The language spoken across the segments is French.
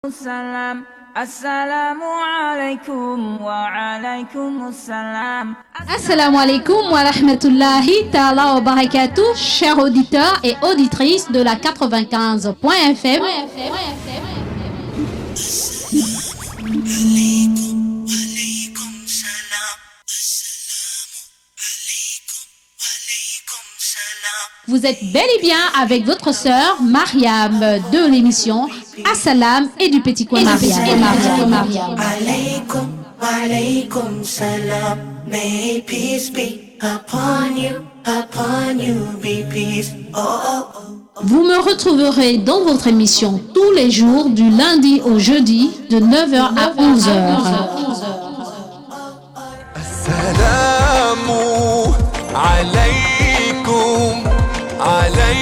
السلام السلام عليكم وعليكم السلام. Assalamu alaikum wa rahmatullahi ta'ala wa barakatuh, chers auditeurs et auditrices de la 95.fm. Vous êtes bel et bien avec votre sœur Mariam de l'émission Assalam et du petit coin Mariam. Alaykum, alaykum salam. May peace be upon you, be peace. Oh, oh, oh. Vous me retrouverez dans votre émission tous les jours du lundi au jeudi de 9h à 11h. Assalamu alaykum, alaykum.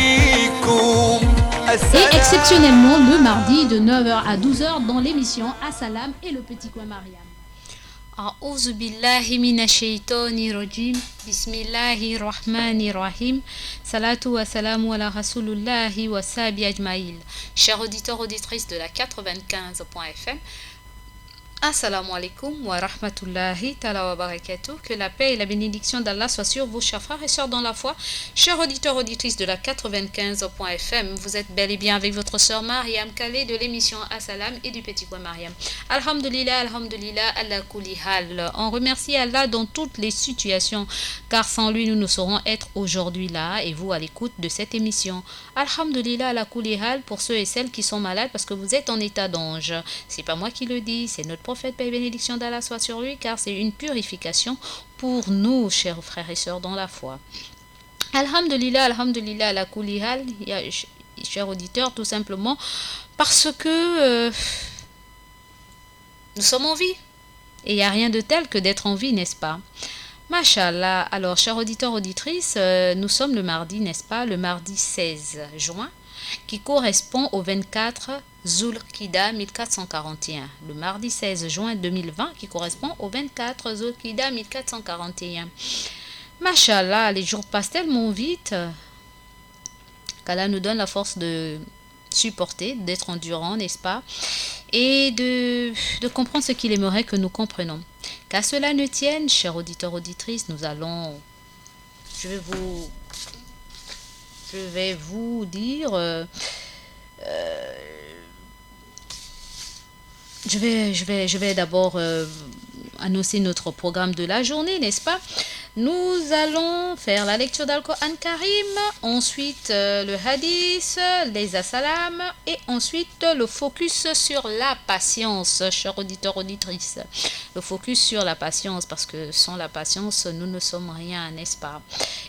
Et exceptionnellement le mardi de 9h à 12h dans l'émission Assalam et le petit coin Mariam. أعوذ بالله من الشيطان الرجيم بسم الله الرحمن الرحيم صلاة وسلام على رسول الله وصحبه أجمعين. Chers auditeurs auditrices de la 95.fm, Assalamu alaikum wa rahmatullahi ta'ala wa barakatuh. Que la paix et la bénédiction d'Allah soient sur vous, chers frères et sœurs dans la foi. Chers auditeurs auditrices de la 95.fm, vous êtes bel et bien avec votre sœur Mariam Khalé de l'émission Assalam et du petit coin Mariam. Alhamdulillah, alhamdulillah, Allah kulli hal. On remercie Allah dans toutes les situations, car sans lui nous ne saurons être aujourd'hui là et vous à l'écoute de cette émission. Alhamdulillah, Allah kulli hal pour ceux et celles qui sont malades parce que vous êtes en état d'ange. C'est pas moi qui le dis, c'est notre prophète, paix et bénédiction d'Allah soit sur lui, car c'est une purification pour nous, chers frères et sœurs dans la foi. Alhamdulillah, alhamdulillah, la kulihal, chers auditeurs, tout simplement parce que nous sommes en vie. Et il n'y a rien de tel que d'être en vie, n'est-ce pas? Mashallah. Alors, chers auditeurs, auditrices, nous sommes le mardi, n'est-ce pas? Le mardi 16 juin, qui correspond au 24 Zulqida 1441. Le mardi 16 juin 2020 qui correspond au 24 Zulqida 1441. Mashallah, les jours passent tellement vite qu'Allah nous donne la force de supporter, d'être endurant, n'est-ce pas? Et de comprendre ce qu'il aimerait que nous comprenions. Qu'à cela ne tienne, chers auditeurs, auditrices, nous allons... Je vais vous dire... Je vais d'abord annoncer notre programme de la journée, n'est-ce pas? Nous allons faire la lecture d'Al-Qur'an Karim, ensuite le hadith, les assalam et ensuite le focus sur la patience, chers auditeurs, auditrices. Le focus sur la patience, parce que sans la patience, nous ne sommes rien, n'est-ce pas?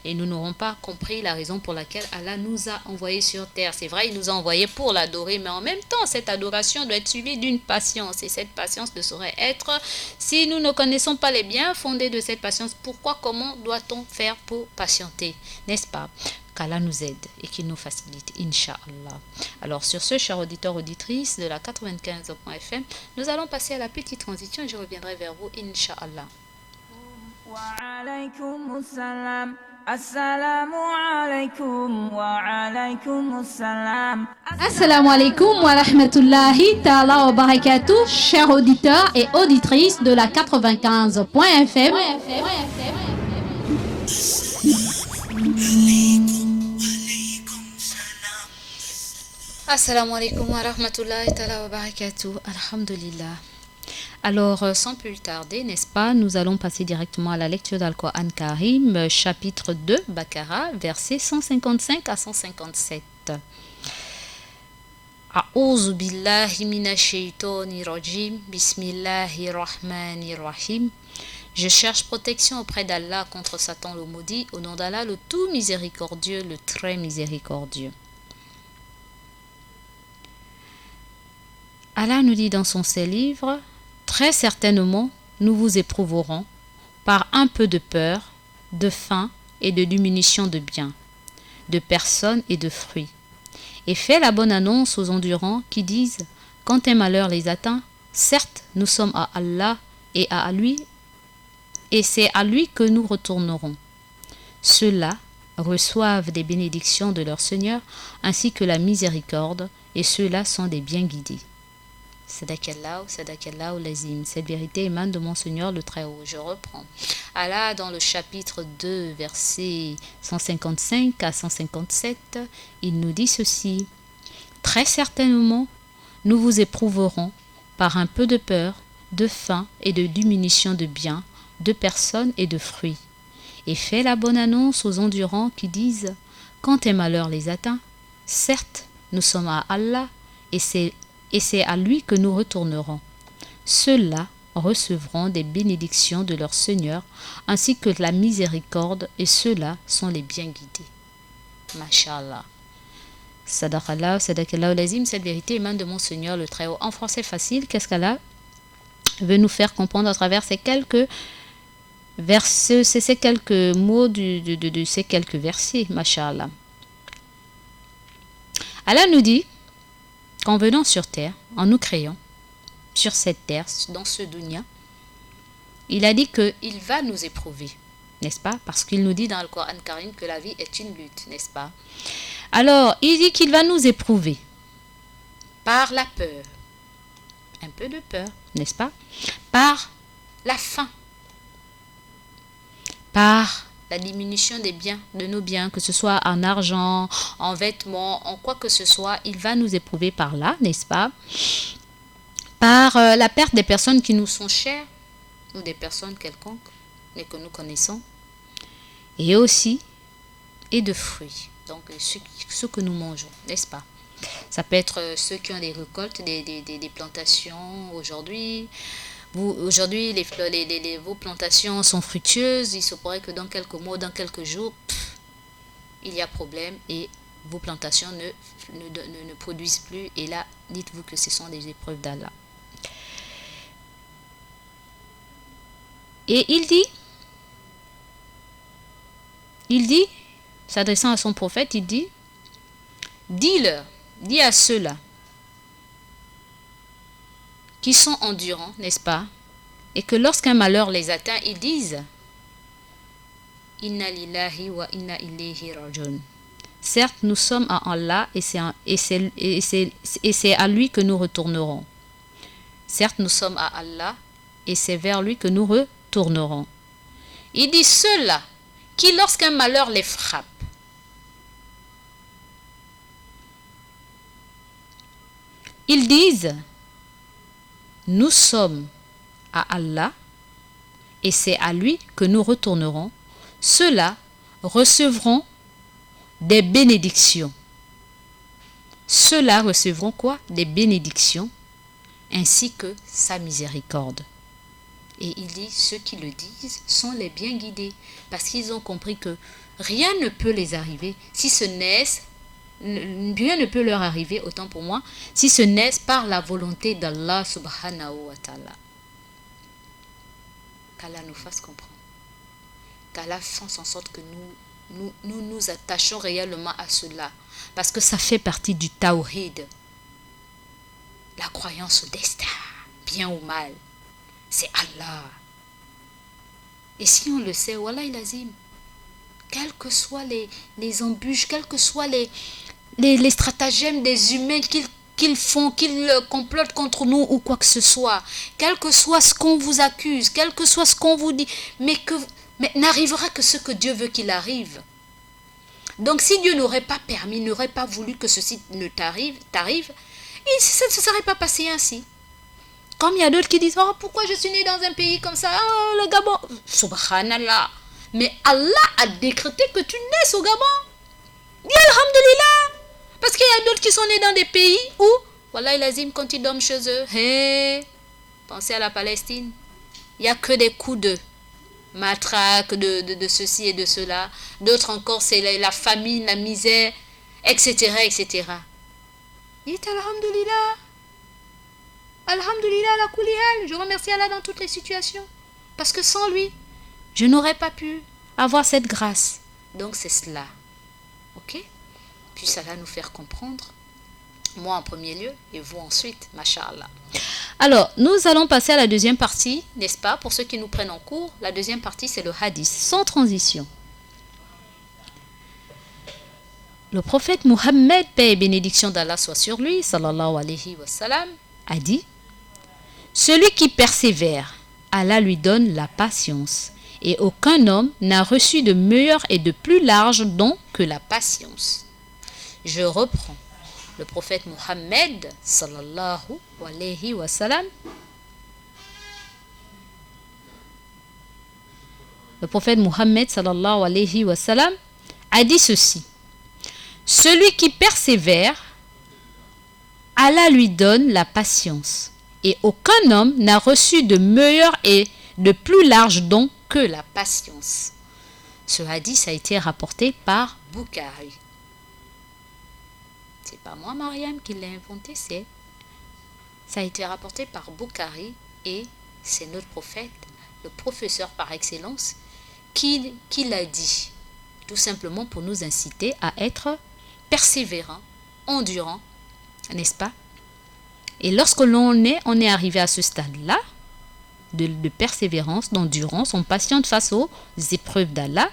Et nous n'aurons pas compris la raison pour laquelle Allah nous a envoyés sur terre. C'est vrai, il nous a envoyés pour l'adorer, mais en même temps, cette adoration doit être suivie d'une patience. Et cette patience ne saurait être, si nous ne connaissons pas les biens fondés de cette patience, pourquoi, comment doit-on faire pour patienter, n'est-ce pas? Qu'Allah nous aide et qu'il nous facilite, Inch'Allah. Alors sur ce, chers auditeurs, auditrices de la 95.fm, nous allons passer à la petite transition et je reviendrai vers vous, Inch'Allah. Wa alaykum salam. Assalamu alaikum wa alaykum salam. Assalamu alaikum wa rahmatullahi ta'ala wa barakatuh, chers auditeurs et auditrices de la 95.fm. Assalamu alaikum wa rahmatullahi ta'ala wa barakatuh. Alhamdulillah. Alors, sans plus tarder, n'est-ce pas, nous allons passer directement à la lecture d'Al-Qur'an Karim, chapitre 2, Baqara, versets 155 à 157. A'udhu billahi minash shaitani rajim, bismillahir rahmanir rahim. Je cherche protection auprès d'Allah contre Satan le maudit, au nom d'Allah le tout miséricordieux, le très miséricordieux. Allah nous dit dans son Saint-Livre, très certainement, nous vous éprouverons par un peu de peur, de faim et de diminution de biens, de personnes et de fruits. Et fais la bonne annonce aux endurants qui disent, quand un malheur les atteint, certes, nous sommes à Allah et à lui, et c'est à lui que nous retournerons. Ceux-là reçoivent des bénédictions de leur Seigneur ainsi que la miséricorde, et ceux-là sont des bien guidés. Sadakallahu lazim. Cette vérité émane de mon Seigneur le Très-Haut. Je reprends. Allah, dans le chapitre 2, versets 155 à 157, il nous dit ceci. Très certainement, nous vous éprouverons par un peu de peur, de faim et de diminution de biens, de personnes et de fruits. Et fais la bonne annonce aux endurants qui disent « Quand un malheur les atteint, certes, nous sommes à Allah et c'est à lui que nous retournerons. Ceux-là recevront des bénédictions de leur Seigneur ainsi que la miséricorde et ceux-là sont les bien guidés. » Masha'Allah. Sadakallahu lazim. Cette vérité émane de mon Seigneur le Très-Haut. En français facile, qu'est-ce qu'Allah veut nous faire comprendre à travers ces quelques versets, ces quelques mots de ces quelques versets, Masha'Allah. Allah nous dit qu'en venant sur terre, en nous créant sur cette terre, dans ce dunya, il a dit qu'il va nous éprouver, n'est-ce pas? Parce qu'il nous dit dans le Coran Karim que la vie est une lutte, n'est-ce pas? Alors, il dit qu'il va nous éprouver par la peur, un peu de peur, n'est-ce pas? Par la faim, par la diminution des biens, de nos biens, que ce soit en argent, en vêtements, en quoi que ce soit, il va nous éprouver par là, n'est-ce pas? Par la perte des personnes qui nous sont chères, ou des personnes quelconques, mais que nous connaissons, et aussi, et de fruits, donc ce que nous mangeons, n'est-ce pas? Ça peut être ceux qui ont des récoltes, des plantations aujourd'hui. Aujourd'hui, vos plantations sont fructueuses. Il se pourrait que dans quelques mois, dans quelques jours, il y a problème et vos plantations ne produisent plus. Et là, dites-vous que ce sont des épreuves d'Allah. Et il dit, s'adressant à son prophète, il dit, dis-leur, dis à ceux-là qui sont endurants, n'est-ce pas? Et que lorsqu'un malheur les atteint, ils disent Inna lillahi wa inna ilayhi rajiun. Certes, nous sommes à Allah et c'est à lui que nous retournerons. Certes, nous sommes à Allah et c'est vers lui que nous retournerons. Il dit ceux-là qui, lorsqu'un malheur les frappe, ils disent nous sommes à Allah et c'est à lui que nous retournerons. Ceux-là recevront des bénédictions. Ceux-là recevront quoi? Des bénédictions ainsi que sa miséricorde. Et il dit, ceux qui le disent sont les bien guidés parce qu'ils ont compris que rien ne peut les arriver si ce n'est rien ne peut leur arriver, autant pour moi, si ce n'est par la volonté d'Allah subhanahu wa ta'ala. Qu'Allah nous fasse comprendre. Qu'Allah fasse en sorte que nous attachons réellement à cela. Parce que ça fait partie du tawhid. La croyance au destin, bien ou mal, c'est Allah. Et si on le sait, wallahi lazim, quelles que soient les embûches, quels que soient les stratagèmes des humains qu'ils font, qu'ils complotent contre nous ou quoi que ce soit, quel que soit ce qu'on vous accuse, quel que soit ce qu'on vous dit, mais n'arrivera que ce que Dieu veut qu'il arrive. Donc si Dieu n'aurait pas permis, n'aurait pas voulu que ceci ne t'arrive, ça ne se serait pas passé ainsi. Comme il y a d'autres qui disent, oh, pourquoi je suis né dans un pays comme ça, oh, le Gabon. Subhanallah. Mais Allah a décrété que tu naisses au Gabon. Dis alhamdulillah. Parce qu'il y a d'autres qui sont nés dans des pays où, voilà, il azim, quand ils dorment chez eux, hey, pensez à la Palestine. Il n'y a que des coups de matraque, de ceci et de cela. D'autres encore, c'est la famine, la misère, etc., etc. Dites alhamdulillah. Alhamdulillah, la koulihal. Je remercie Allah dans toutes les situations. Parce que sans lui, je n'aurais pas pu avoir cette grâce. Donc c'est cela. Ok? Puis ça va nous faire comprendre. Moi en premier lieu et vous ensuite. Masha'Allah. Alors, nous allons passer à la deuxième partie, n'est-ce pas? Pour ceux qui nous prennent en cours, la deuxième partie c'est le hadith. Sans transition. Le prophète Mohammed, paix et bénédiction d'Allah soit sur lui, sallallahu alayhi wa sallam, a dit Celui qui persévère, Allah lui donne la patience. Et aucun homme n'a reçu de meilleur et de plus large don que la patience. Je reprends. Le prophète Mohammed, sallallahu alayhi wa sallam, a dit ceci. Celui qui persévère, Allah lui donne la patience. Et aucun homme n'a reçu de meilleur et de plus large don que la patience. Ce hadith a été rapporté par Bukhari. C'est pas moi, Mariam, qui l'ai inventé, ça a été rapporté par Bukhari et c'est notre prophète, le professeur par excellence, qui l'a dit. Tout simplement pour nous inciter à être persévérants, endurants, n'est-ce pas? Et lorsque on est arrivé à ce stade-là, de persévérance, d'endurance, on patiente face aux épreuves d'Allah,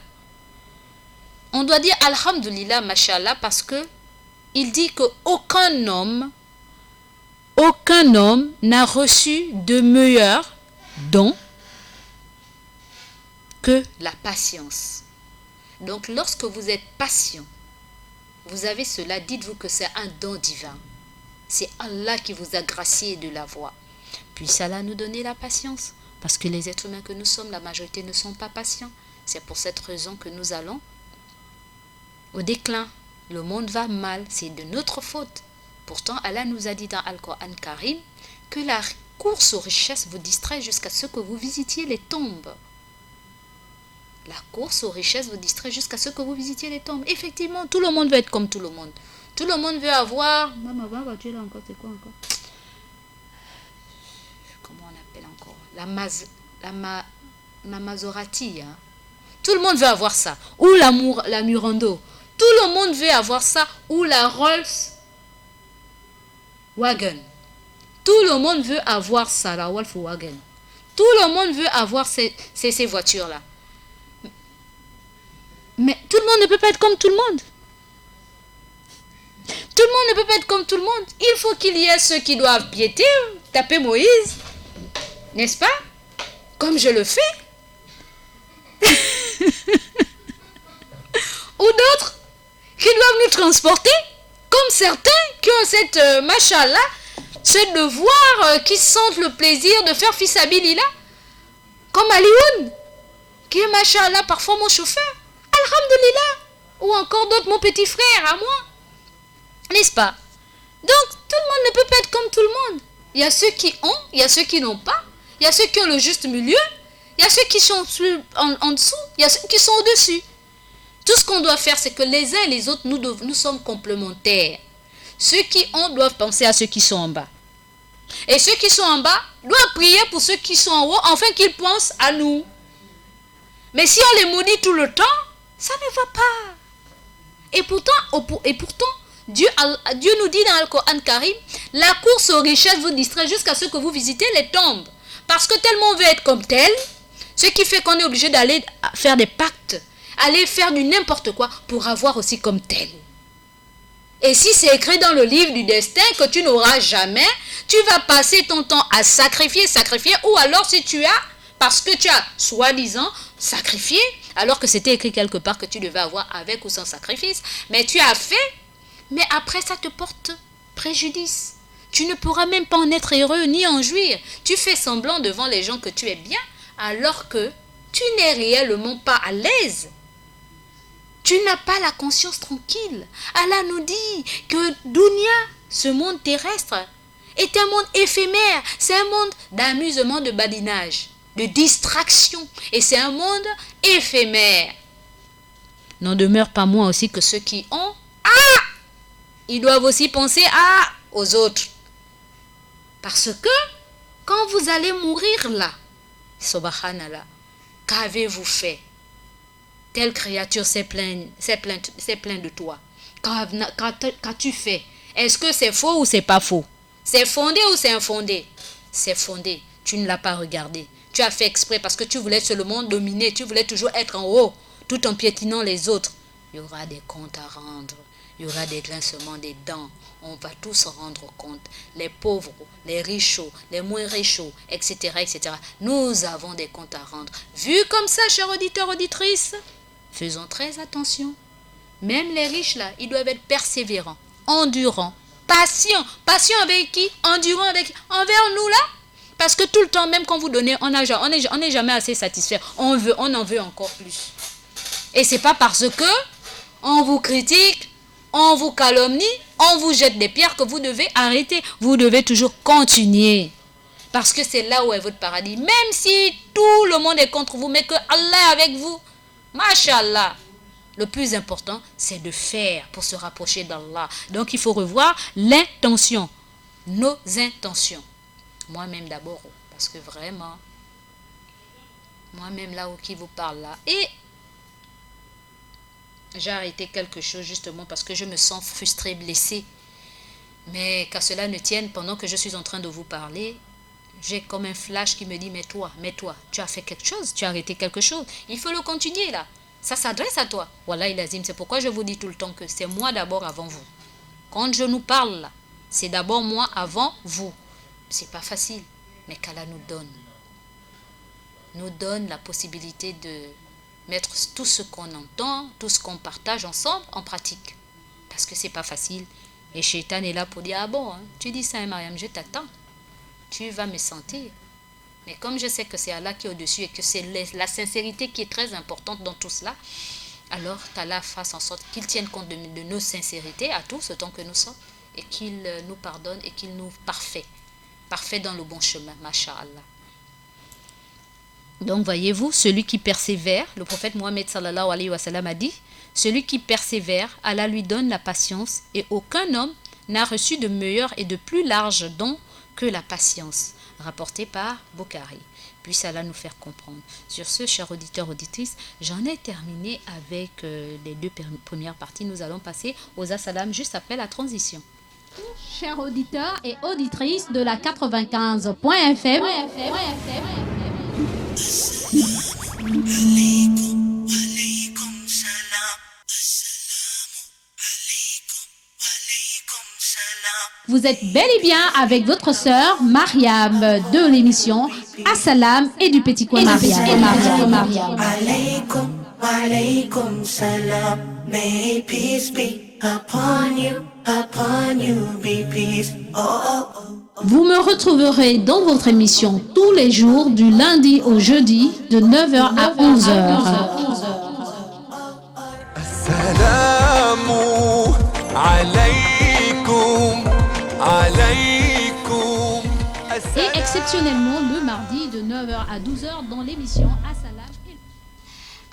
on doit dire Alhamdulillah, Mashallah, parce que il dit qu'aucun homme n'a reçu de meilleur don que la patience. Donc lorsque vous êtes patient, vous avez cela, dites-vous que c'est un don divin. C'est Allah qui vous a gracié de l'avoir. Puisse Allah nous donner la patience. Parce que les êtres humains que nous sommes, la majorité ne sont pas patients. C'est pour cette raison que nous allons au déclin. Le monde va mal, c'est de notre faute. Pourtant, Allah nous a dit dans Al-Qur'an Karim que la course aux richesses vous distrait jusqu'à ce que vous visitiez les tombes. La course aux richesses vous distrait jusqu'à ce que vous visitiez les tombes. Effectivement, tout le monde veut être comme tout le monde. Tout le monde veut avoir... Maman, voiture là encore, c'est quoi encore? Comment on appelle encore? La Maserati. Hein? Tout le monde veut avoir ça. Ou la Murando. Tout le monde veut avoir ça. Ou la Rolls Wagon. Tout le monde veut avoir ça, la Volkswagen. Tout le monde veut avoir ces voitures-là. Mais tout le monde ne peut pas être comme tout le monde. Tout le monde ne peut pas être comme tout le monde. Il faut qu'il y ait ceux qui doivent piéter, taper Moïse. N'est-ce pas? Comme je le fais. Ou d'autres qui doivent nous transporter. Comme certains qui ont cette machallah, ce devoir, qui sentent le plaisir de faire fisabilillah. Comme Alioun, qui est machallah parfois mon chauffeur. Alhamdulillah. Ou encore d'autres, mon petit frère à moi. N'est-ce pas? Donc, tout le monde ne peut pas être comme tout le monde. Il y a ceux qui ont, il y a ceux qui n'ont pas. Il y a ceux qui ont le juste milieu. Il y a ceux qui sont en dessous. Il y a ceux qui sont au-dessus. Tout ce qu'on doit faire, c'est que les uns et les autres, nous sommes complémentaires. Ceux qui ont doivent penser à ceux qui sont en bas. Et ceux qui sont en bas doivent prier pour ceux qui sont en haut, afin qu'ils pensent à nous. Mais si on les maudit tout le temps, ça ne va pas. Et pourtant, Dieu nous dit dans le Coran Karim, la course aux richesses vous distrait jusqu'à ce que vous visitez les tombes. Parce que tellement on veut être comme tel, ce qui fait qu'on est obligé d'aller faire des pactes, aller faire du n'importe quoi pour avoir aussi comme tel. Et si c'est écrit dans le livre du destin que tu n'auras jamais, tu vas passer ton temps à sacrifier, ou alors si tu as, parce que tu as soi-disant sacrifié, alors que c'était écrit quelque part que tu devais avoir avec ou sans sacrifice, mais tu as fait, mais après ça te porte préjudice. Tu ne pourras même pas en être heureux ni en jouir. Tu fais semblant devant les gens que tu es bien, alors que tu n'es réellement pas à l'aise. Tu n'as pas la conscience tranquille. Allah nous dit que Dunya, ce monde terrestre, est un monde éphémère. C'est un monde d'amusement, de badinage, de distraction. Et c'est un monde éphémère. N'en demeure pas moins aussi que ceux qui ont, ils doivent aussi penser aux autres. Parce que quand vous allez mourir là, subhanallah, qu'avez-vous fait? Telle créature s'est plainte de toi. Qu'as-tu fait? Est-ce que c'est faux ou c'est pas faux? C'est fondé ou c'est infondé? C'est fondé. Tu ne l'as pas regardé. Tu as fait exprès parce que tu voulais seulement dominer. Tu voulais toujours être en haut, tout en piétinant les autres. Il y aura des comptes à rendre. Il y aura des grincements des dents. On va tous s'en rendre compte. Les pauvres, les riches, les moins riches, etc., etc. Nous avons des comptes à rendre. Vu comme ça, chers auditeurs, auditrices, faisons très attention. Même les riches, là, ils doivent être persévérants, endurants, patients. Patients avec qui? Endurants avec qui? Envers nous, là. Parce que tout le temps, même quand vous donnez, on n'est jamais assez satisfait. On en veut encore plus. Et c'est pas parce que on vous critique, on vous calomnie, on vous jette des pierres que vous devez arrêter. Vous devez toujours continuer. Parce que c'est là où est votre paradis. Même si tout le monde est contre vous, mais que Allah est avec vous. Masha'Allah. Le plus important, c'est de faire pour se rapprocher d'Allah. Donc, il faut revoir l'intention. Nos intentions. Moi-même d'abord. Parce que vraiment, moi-même là où qui vous parle là. Et j'ai arrêté quelque chose justement parce que je me sens frustrée, blessée. Mais qu'à cela ne tienne, pendant que je suis en train de vous parler, j'ai comme un flash qui me dit, mais toi, tu as fait quelque chose, tu as arrêté quelque chose. Il faut le continuer là. Ça s'adresse à toi. Voilà, Ilazim, c'est pourquoi je vous dis tout le temps que c'est moi d'abord avant vous. Quand je nous parle là, c'est d'abord moi avant vous. C'est pas facile, mais qu'Allah nous donne la possibilité de mettre tout ce qu'on entend, tout ce qu'on partage ensemble en pratique. Parce que c'est pas facile. Et Shaitan est là pour dire, ah bon, hein, tu dis ça, Mariam, je t'attends. Tu vas me sentir. Mais comme je sais que c'est Allah qui est au-dessus et que c'est la sincérité qui est très importante dans tout cela, alors qu'Allah fasse en sorte qu'il tienne compte de nos sincérités à tous autant que nous sommes et qu'il nous pardonne et qu'il nous parfait dans le bon chemin, masha'Allah. Donc voyez-vous, celui qui persévère, le prophète Mohammed sallallahu alayhi wa sallam a dit, celui qui persévère, Allah lui donne la patience et aucun homme n'a reçu de meilleur et de plus large don que la patience, rapporté par Bukhari. Puisse Allah nous faire comprendre. Sur ce, chers auditeurs, auditrices, j'en ai terminé avec les deux premières parties. Nous allons passer aux assalam juste après la transition. Chers auditeurs et auditrices de la 95.fm, vous êtes bel et bien avec votre sœur Mariam de l'émission Assalam et du Petit Coin Mariam. Alaykum, alaykum salam. May peace be upon you, be peace. Oh, oh, oh. Vous me retrouverez dans votre émission tous les jours du lundi au jeudi de 9h à 11h. Assalamu alaykum, alaykum. Et exceptionnellement le mardi de 9h à 12h dans l'émission Assalam.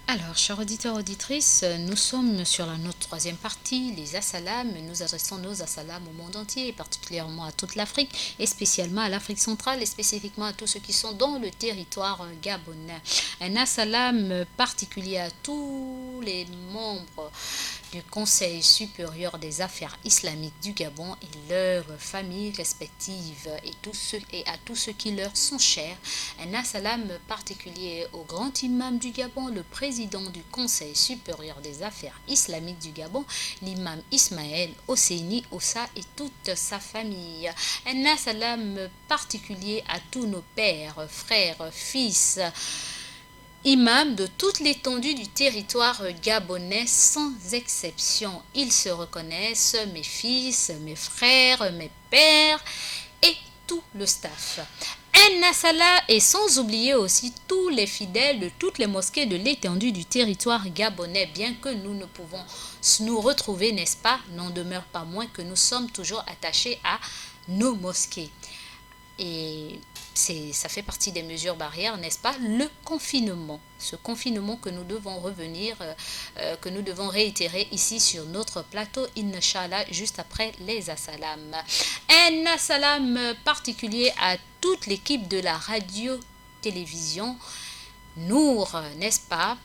Alors, chers auditeurs, auditrices, nous sommes sur notre troisième partie, les assalams. Nous adressons nos assalams au monde entier, et particulièrement à toute l'Afrique, et spécialement à l'Afrique centrale, et spécifiquement à tous ceux qui sont dans le territoire gabonais. Un assalam particulier à tous les membres du Conseil supérieur des affaires islamiques du Gabon et leurs familles respectives et à tous ceux qui leur sont chers. Un assalam particulier au grand imam du Gabon, le président du Conseil supérieur des affaires islamiques du Gabon, l'imam Ismaël Hosseini Ossa et toute sa famille. Un assalam particulier à tous nos pères, frères, fils, imams de toute l'étendue du territoire gabonais sans exception. Ils se reconnaissent, mes fils, mes frères, mes pères et tout le staff. Un assala et sans oublier aussi tous les fidèles de toutes les mosquées de l'étendue du territoire gabonais, bien que nous ne pouvons nous retrouver, n'est-ce pas, n'en demeure pas moins que nous sommes toujours attachés à nos mosquées. Et ça fait partie des mesures barrières, n'est-ce pas, le confinement. Ce confinement que nous devons que nous devons réitérer ici sur notre plateau, Inch'Allah, juste après les assalams. Un assalam particulier à toute l'équipe de la radio-télévision Nour, n'est-ce pas,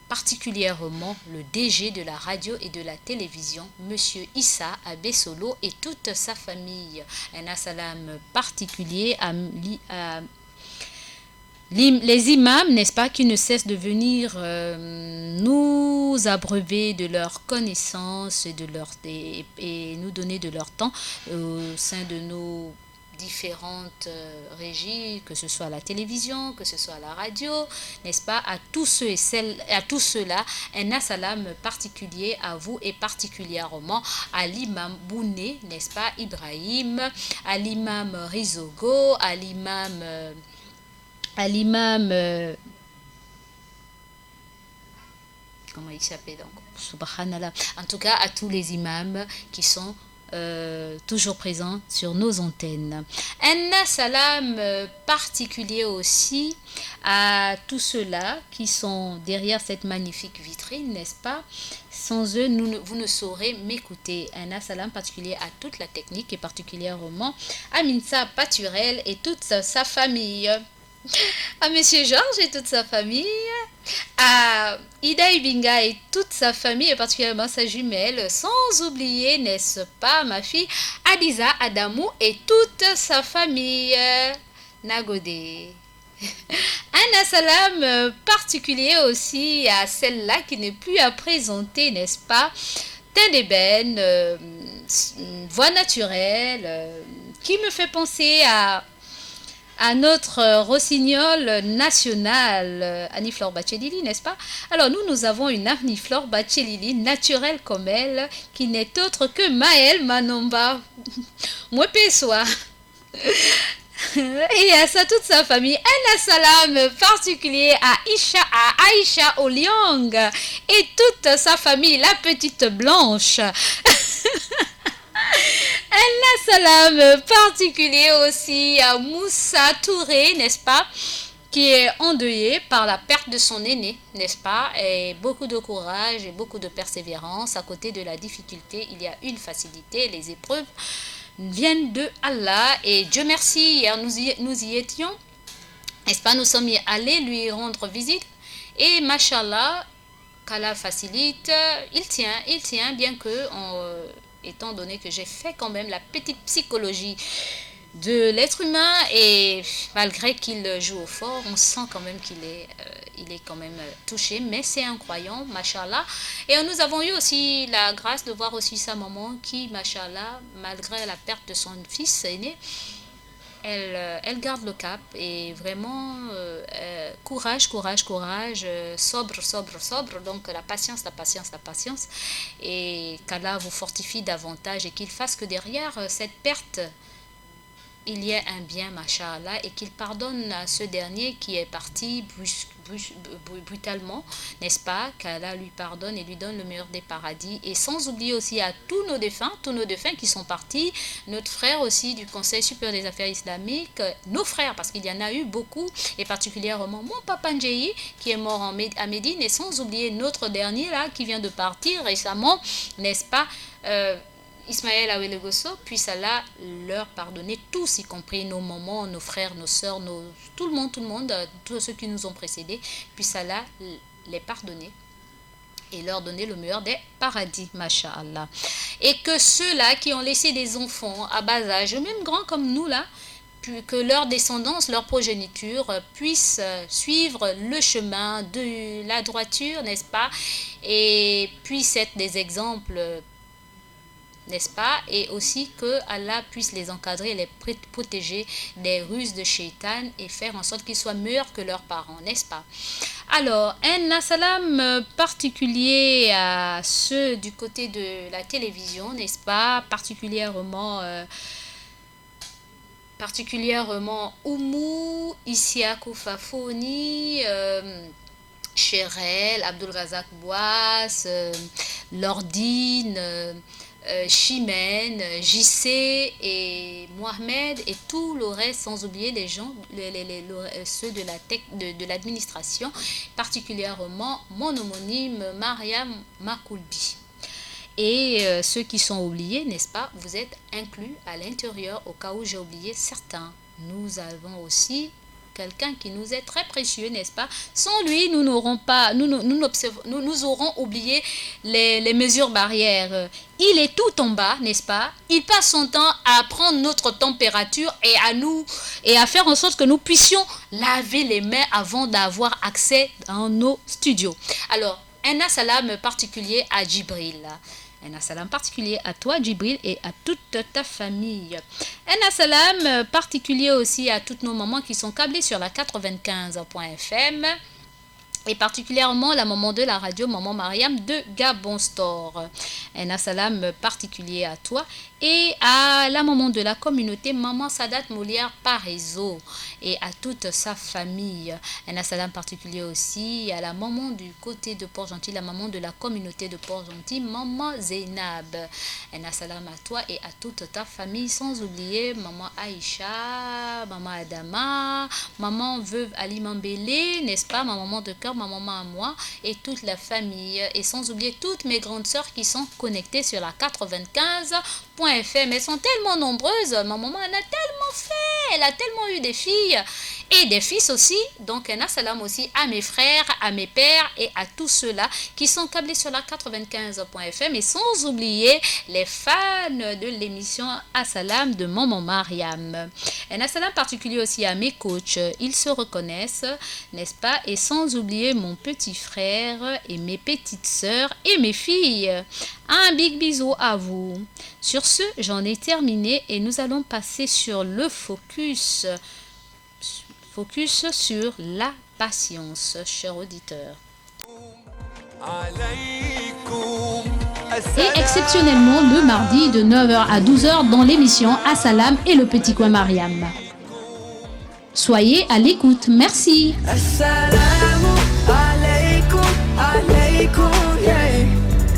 particulièrement le DG de la radio et de la télévision, Monsieur Issa Abessolo et toute sa famille. Un assalam particulier les imams, n'est-ce pas, qui ne cessent de venir nous abreuver de leurs connaissances et nous donner de leur temps au sein de nos différentes régies, que ce soit à la télévision, que ce soit à la radio, n'est-ce pas, à tous ceux et celles, à tous ceux-là, un assalam particulier à vous et particulièrement à l'imam Bouné, n'est-ce pas, Ibrahim, à l'imam Rizogo, à l'imam comment il s'appelle donc, subhanallah, en tout cas à tous les imams qui sont toujours présents sur nos antennes. Un salam particulier aussi à tous ceux-là qui sont derrière cette magnifique vitrine, n'est-ce pas? Sans eux, vous ne saurez m'écouter. Un salam particulier à toute la technique et particulièrement à Minsa Paturel et toute sa famille. À Monsieur Georges et toute sa famille, à Ida Ibinga et toute sa famille, et particulièrement sa jumelle, sans oublier, n'est-ce pas, ma fille, Adiza Adamou et toute sa famille. Nagode. Un salam particulier aussi à celle-là qui n'est plus à présenter, n'est-ce pas? Teint d'ébène, voix naturelle, qui me fait penser à notre rossignol national, Annie-Flore Bachelili, n'est-ce pas? Alors, nous avons une Annie-Flore Bachelili naturelle comme elle, qui n'est autre que Maëlle Manomba. Moi, pessoa. Et à ça, toute sa famille. Un salam particulier à Aïcha Oliang et toute sa famille, la petite blanche. Un salam particulier aussi à Moussa Touré, n'est-ce pas, qui est endeuillé par la perte de son aîné, n'est-ce pas, et beaucoup de courage et beaucoup de persévérance. À côté de la difficulté, il y a une facilité. Les épreuves viennent de Allah et Dieu merci, hier nous y étions, n'est-ce pas, nous sommes allés lui rendre visite et machallah, qu'Allah facilite, il tient bien que étant donné que j'ai fait quand même la petite psychologie de l'être humain et malgré qu'il joue au fort, on sent quand même qu'il est, il est quand même touché, mais c'est un croyant, machallah. Et nous avons eu aussi la grâce de voir aussi sa maman qui, machallah, malgré la perte de son fils aîné, elle garde le cap et vraiment courage, sobre, donc la patience et qu'Allah vous fortifie davantage et qu'il fasse que derrière cette perte il y a un bien, machallah, et qu'il pardonne à ce dernier qui est parti brutalement, n'est-ce pas, qu'Allah lui pardonne et lui donne le meilleur des paradis, et sans oublier aussi à tous nos défunts qui sont partis, notre frère aussi du Conseil supérieur des affaires islamiques, nos frères, parce qu'il y en a eu beaucoup, et particulièrement mon papa Ndjeyi, qui est mort à Médine, et sans oublier notre dernier là, qui vient de partir récemment, n'est-ce pas, Ismaël Awelegoso, puisse Allah leur pardonner tous, y compris nos mamans, nos frères, nos sœurs, tout le monde, tous ceux qui nous ont précédés, puisse Allah les pardonner et leur donner le meilleur des paradis, masha'Allah. Et que ceux-là qui ont laissé des enfants à bas âge, même grands comme nous là, que leur descendance, leur progéniture puissent suivre le chemin de la droiture, n'est-ce pas, et puissent être des exemples, n'est-ce pas, et aussi que Allah puisse les encadrer, les protéger des ruses de Shaitan et faire en sorte qu'ils soient meilleurs que leurs parents, n'est-ce pas? Alors, un salam particulier à ceux du côté de la télévision, n'est-ce pas, particulièrement Oumou, Isiakou Fafoni, Cherel, Abdul Razak Bouas, Lordine, Chimène, JC et Mohamed et tout le reste, sans oublier les gens, ceux de l'administration, particulièrement mon homonyme Mariam Makoulbi. Et ceux qui sont oubliés, n'est-ce pas, vous êtes inclus à l'intérieur au cas où j'ai oublié certains. Nous avons aussi quelqu'un qui nous est très précieux, n'est-ce pas? Sans lui, nous n'aurons pas, nous aurons oublié les mesures barrières. Il est tout en bas, n'est-ce pas? Il passe son temps à prendre notre température et à faire en sorte que nous puissions laver les mains avant d'avoir accès dans nos studios. Alors, un assalam particulier à Djibril. Un assalam particulier à toi, Djibril, et à toute ta famille. Un assalam particulier aussi à toutes nos mamans qui sont câblées sur la 95.fm. Et particulièrement la maman de la radio, maman Mariam de Gabon Store. Un assalam particulier à toi et à la maman de la communauté, maman Sadat Molière Parézo, et à toute sa famille. Un assalam particulier aussi à la maman du côté de Port-Gentil, la maman de la communauté de Port-Gentil, maman Zeynab. Un assalam à toi et à toute ta famille, sans oublier maman Aïcha, maman Adama, maman veuve Ali Mambélé, n'est-ce pas, ma maman de cœur, ma maman à moi, et toute la famille, et sans oublier toutes mes grandes sœurs qui sont connectées sur la 95.fm. Elles sont tellement nombreuses, ma maman en a tellement fait, elle a tellement eu des filles et des fils aussi. Donc un assalam aussi à mes frères, à mes pères et à tous ceux-là qui sont câblés sur la 95.fm, et sans oublier les fans de l'émission Assalam de maman Mariam. Un assalam particulier aussi à mes coachs, ils se reconnaissent, n'est-ce pas? Et sans oublier mon petit frère et mes petites sœurs et mes filles. Un big bisou à vous. Sur ce, j'en ai terminé et nous allons passer sur le focus sur la patience, chers auditeurs. Et exceptionnellement le mardi de 9h à 12h dans l'émission Assalam et le petit coin Mariam. Soyez à l'écoute, merci. Assalamu alaikum, alaikum, yeah.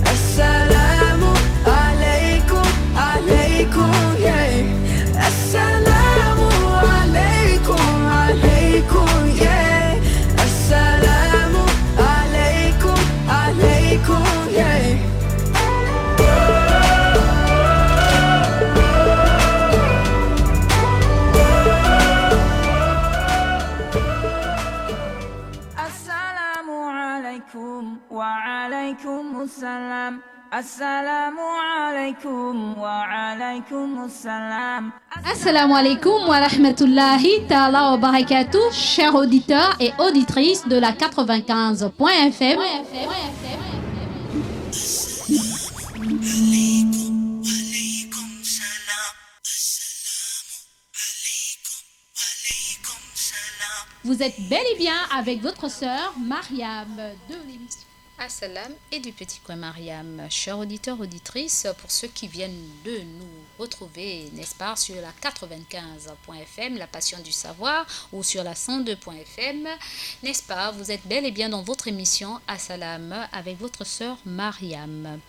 Assalamu alaikum, alaikum, yeah. Assalamu alaikum, alaikum, yeah. Assalamu alaikum, alaikum, yeah. وعليكم السلام السلام عليكم وعليكم السلام. Assalamu alaikum wa rahmatullahi ta'ala wa barakatuh, chers auditeurs et auditrices de la 95.fm. Vous êtes bel et bien avec votre sœur Mariam de l'émission Assalam et du petit coin Mariam. Chers auditeurs, auditrices, pour ceux qui viennent de nous retrouver, n'est-ce pas, sur la 95.fm, la passion du savoir, ou sur la 102.fm, n'est-ce pas, vous êtes bel et bien dans votre émission Assalam avec votre sœur Mariam.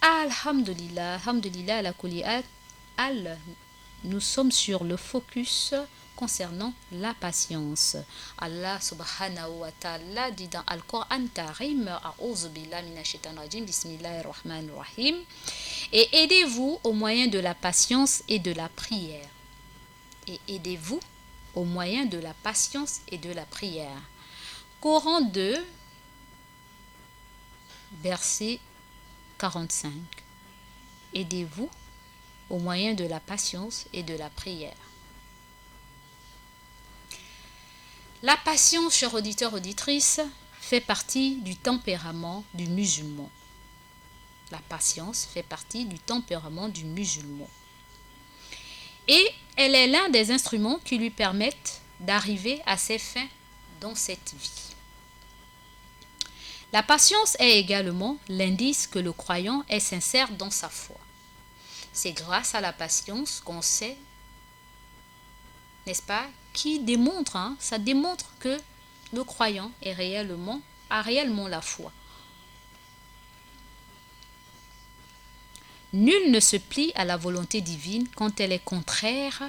Alhamdulillah, alhamdulillah, la kuli al. Nous sommes sur le focus concernant la patience. Allah subhanahu wa ta'ala dit dans Al-Qur'an Karim, A'udhu billahi minash shaitanir rajim, Bismillahir rahmanir rahim, et aidez-vous au moyen de la patience et de la prière. Et aidez-vous au moyen de la patience et de la prière. Coran 2, verset 45. Aidez-vous au moyen de la patience et de la prière. La patience, chers auditeurs, auditrices, fait partie du tempérament du musulman. La patience fait partie du tempérament du musulman. Et elle est l'un des instruments qui lui permettent d'arriver à ses fins dans cette vie. La patience est également l'indice que le croyant est sincère dans sa foi. C'est grâce à la patience qu'on sait, n'est-ce pas, qui démontre, ça démontre que le croyant a réellement la foi. Nul ne se plie à la volonté divine quand elle est contraire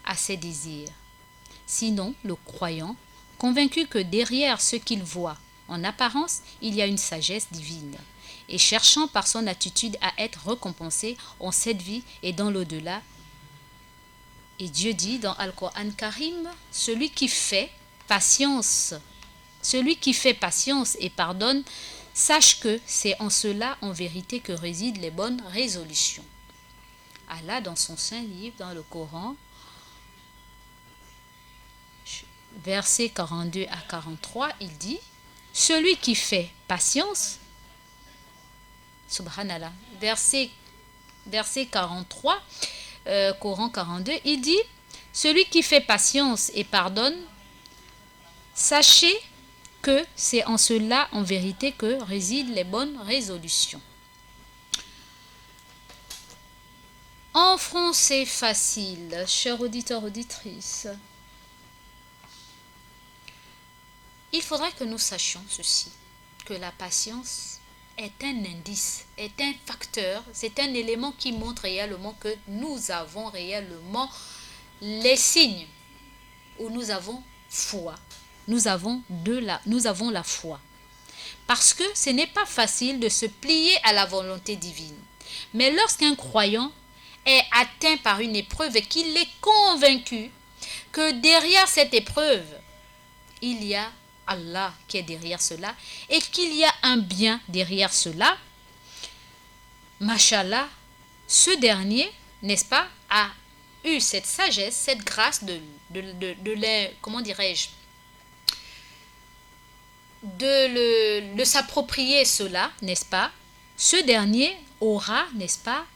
à ses désirs. Sinon, le croyant, convaincu que derrière ce qu'il voit, en apparence, il y a une sagesse divine, et cherchant par son attitude à être récompensé en cette vie et dans l'au-delà, Et Dieu dit dans Al-Qur'an Karim, celui qui fait patience et pardonne, sache que c'est en cela en vérité que résident les bonnes résolutions. Allah dans son saint livre, dans le Coran, versets 42 à 43, il dit, celui qui fait patience, subhanallah, verset 43, Coran 42, il dit, celui qui fait patience et pardonne, sachez que c'est en cela en vérité que résident les bonnes résolutions. En français facile, chers auditeurs, auditrices, il faudrait que nous sachions ceci, que la patience est un indice, est un facteur, c'est un élément qui montre réellement que nous avons réellement les signes où nous avons foi. Nous avons la foi. Parce que ce n'est pas facile de se plier à la volonté divine. Mais lorsqu'un croyant est atteint par une épreuve et qu'il est convaincu que derrière cette épreuve, il y a Allah qui est derrière cela et qu'il y a un bien derrière cela, Mashallah, ce dernier, n'est-ce pas, a eu cette sagesse, cette grâce de s'approprier cela, n'est-ce pas? Ce dernier aura, n'est-ce pas,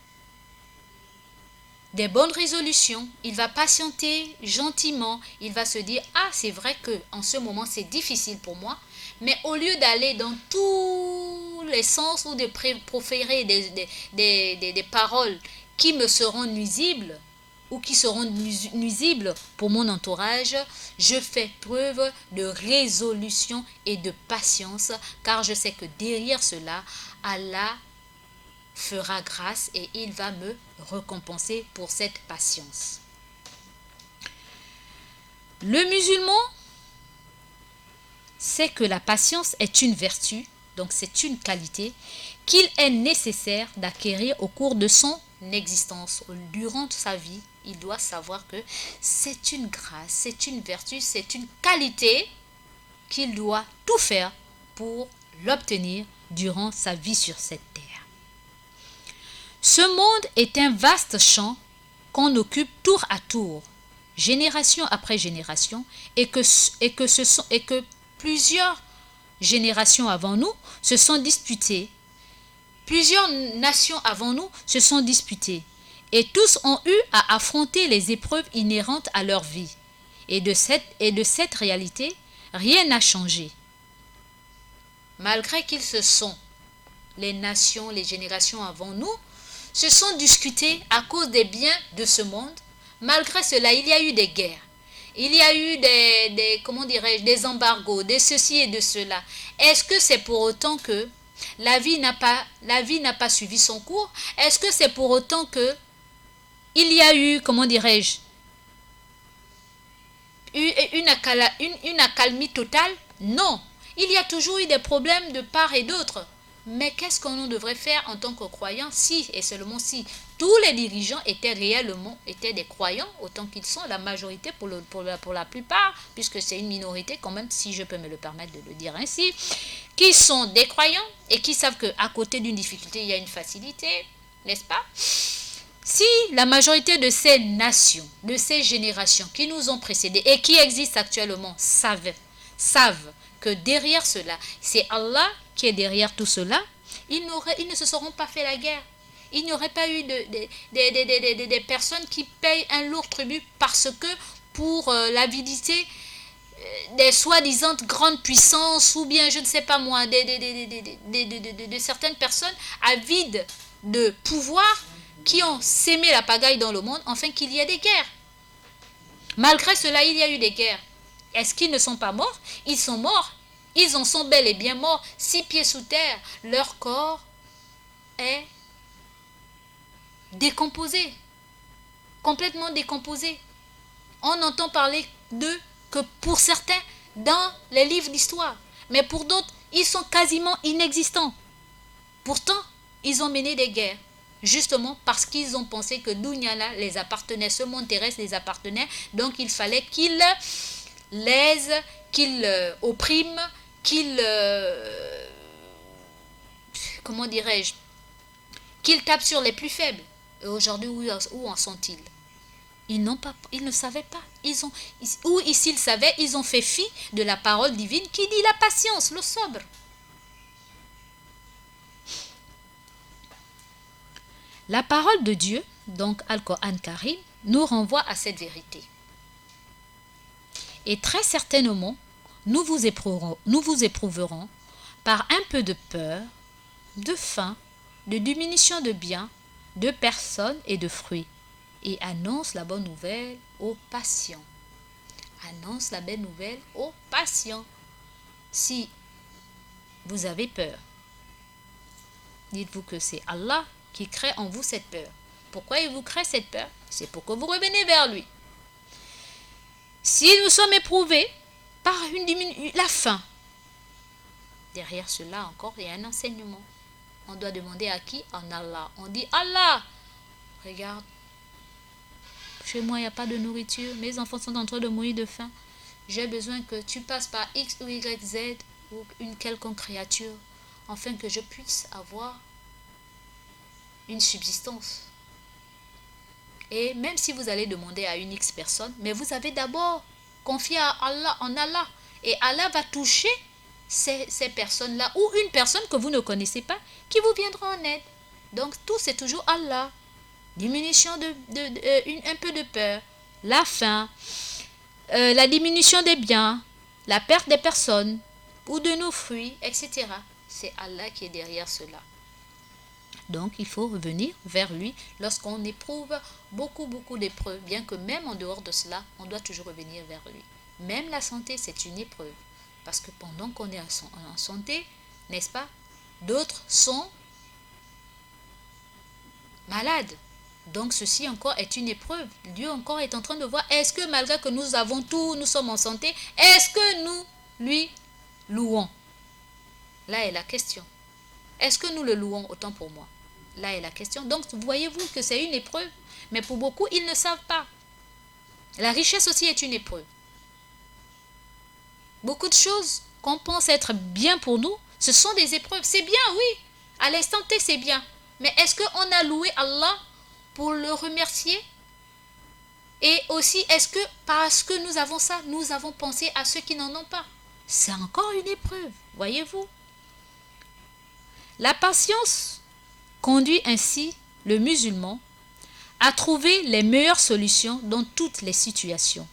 des bonnes résolutions. Il va patienter gentiment. Il va se dire, ah, c'est vrai que en ce moment c'est difficile pour moi, mais au lieu d'aller dans tous les sens ou de proférer des paroles qui me seront nuisibles ou qui seront nuisibles pour mon entourage, je fais preuve de résolution et de patience, car je sais que derrière cela, Allah fera grâce et il va me récompenser pour cette patience. Le musulman sait que la patience est une vertu, donc c'est une qualité qu'il est nécessaire d'acquérir au cours de son existence. Durant sa vie, il doit savoir que c'est une grâce, c'est une vertu, c'est une qualité qu'il doit tout faire pour l'obtenir durant sa vie sur cette terre. Ce monde est un vaste champ qu'on occupe tour à tour, génération après génération, et que plusieurs générations avant nous se sont disputées. Plusieurs nations avant nous se sont disputées, et tous ont eu à affronter les épreuves inhérentes à leur vie. Et de cette réalité, rien n'a changé. Malgré qu'ils se sont, les nations, les générations avant nous, se sont discutés à cause des biens de ce monde. Malgré cela, il y a eu des guerres. Il y a eu des embargos, des ceci et de cela. Est-ce que c'est pour autant que la vie n'a pas suivi son cours? Est-ce que c'est pour autant que il y a eu, une accalmie totale? Non. Il y a toujours eu des problèmes de part et d'autre. Mais qu'est-ce qu'on devrait faire en tant que croyants si, et seulement si, tous les dirigeants étaient des croyants, autant qu'ils sont la majorité pour la plupart, puisque c'est une minorité quand même, si je peux me le permettre de le dire ainsi, qui sont des croyants et qui savent qu'à côté d'une difficulté, il y a une facilité, n'est-ce pas? Si la majorité de ces nations, de ces générations qui nous ont précédés et qui existent actuellement savent que derrière cela, c'est Allah qui est derrière tout cela, ils ne se seront pas fait la guerre. Il n'y aurait pas eu des personnes qui payent un lourd tribut parce que pour l'avidité des soi-disant grandes puissances ou bien, je ne sais pas moi, de certaines personnes avides de pouvoir qui ont sémé la pagaille dans le monde, afin qu'il y ait des guerres. Malgré cela, il y a eu des guerres. Est-ce qu'ils ne sont pas morts? Ils sont morts. Ils en sont bel et bien morts, 6 pieds sous terre. Leur corps est décomposé, complètement décomposé. On entend parler d'eux que pour certains dans les livres d'histoire, mais pour d'autres, ils sont quasiment inexistants. Pourtant, ils ont mené des guerres. justement parce qu'ils ont pensé que Dunyala les appartenait, ce monde terrestre les appartenait, donc il fallait qu'ils lèsent, qu'ils oppriment, qu'ils, comment dirais-je, qu'ils tapent sur les plus faibles. Et aujourd'hui, où en sont-ils? Ils ne savaient pas. Ou s'ils savaient, ils ont fait fi de la parole divine qui dit la patience, le sobre. La parole de Dieu, donc Al-Qur'an Karim, nous renvoie à cette vérité. Et très certainement, nous vous éprouverons par un peu de peur, de faim, de diminution de biens, de personnes et de fruits. Et annonce la bonne nouvelle aux patients. Annonce la bonne nouvelle aux patients. Si vous avez peur, dites-vous que c'est Allah qui crée en vous cette peur. Pourquoi il vous crée cette peur? C'est pour que vous reveniez vers lui. Si nous sommes éprouvés par la faim, derrière cela encore, il y a un enseignement. On doit demander à qui? En Allah. On dit Allah, regarde, chez moi il n'y a pas de nourriture, mes enfants sont en train de mourir de faim. J'ai besoin que tu passes par X ou Y, Z ou une quelconque créature, afin que je puisse avoir une subsistance. Et même si vous allez demander à une X personne, mais vous avez d'abord confié à Allah, en Allah. Et Allah va toucher ces personnes-là, ou une personne que vous ne connaissez pas, qui vous viendra en aide. Donc tout c'est toujours Allah. Diminution un peu de peur, la faim, la diminution des biens, la perte des personnes, ou de nos fruits, etc. C'est Allah qui est derrière cela. Donc il faut revenir vers lui lorsqu'on éprouve beaucoup d'épreuves, bien que même en dehors de cela, on doit toujours revenir vers lui. Même la santé, c'est une épreuve. Parce que pendant qu'on est en santé, n'est-ce pas, d'autres sont malades. Donc ceci encore est une épreuve. Dieu encore est en train de voir, est-ce que malgré que nous avons tout, nous sommes en santé, est-ce que nous lui louons? Là est la question. Est-ce que nous le louons autant pour moi? Là est la question. Donc voyez-vous que c'est une épreuve, mais pour beaucoup, ils ne savent pas. La richesse aussi est une épreuve. Beaucoup de choses qu'on pense être bien pour nous, ce sont des épreuves. C'est bien, oui. À l'instant T, c'est bien. Mais est-ce qu'on a loué Allah pour le remercier? Et aussi, est-ce que parce que nous avons ça, nous avons pensé à ceux qui n'en ont pas? C'est encore une épreuve, voyez-vous. La patience conduit ainsi le musulman à trouver les meilleures solutions dans toutes les situations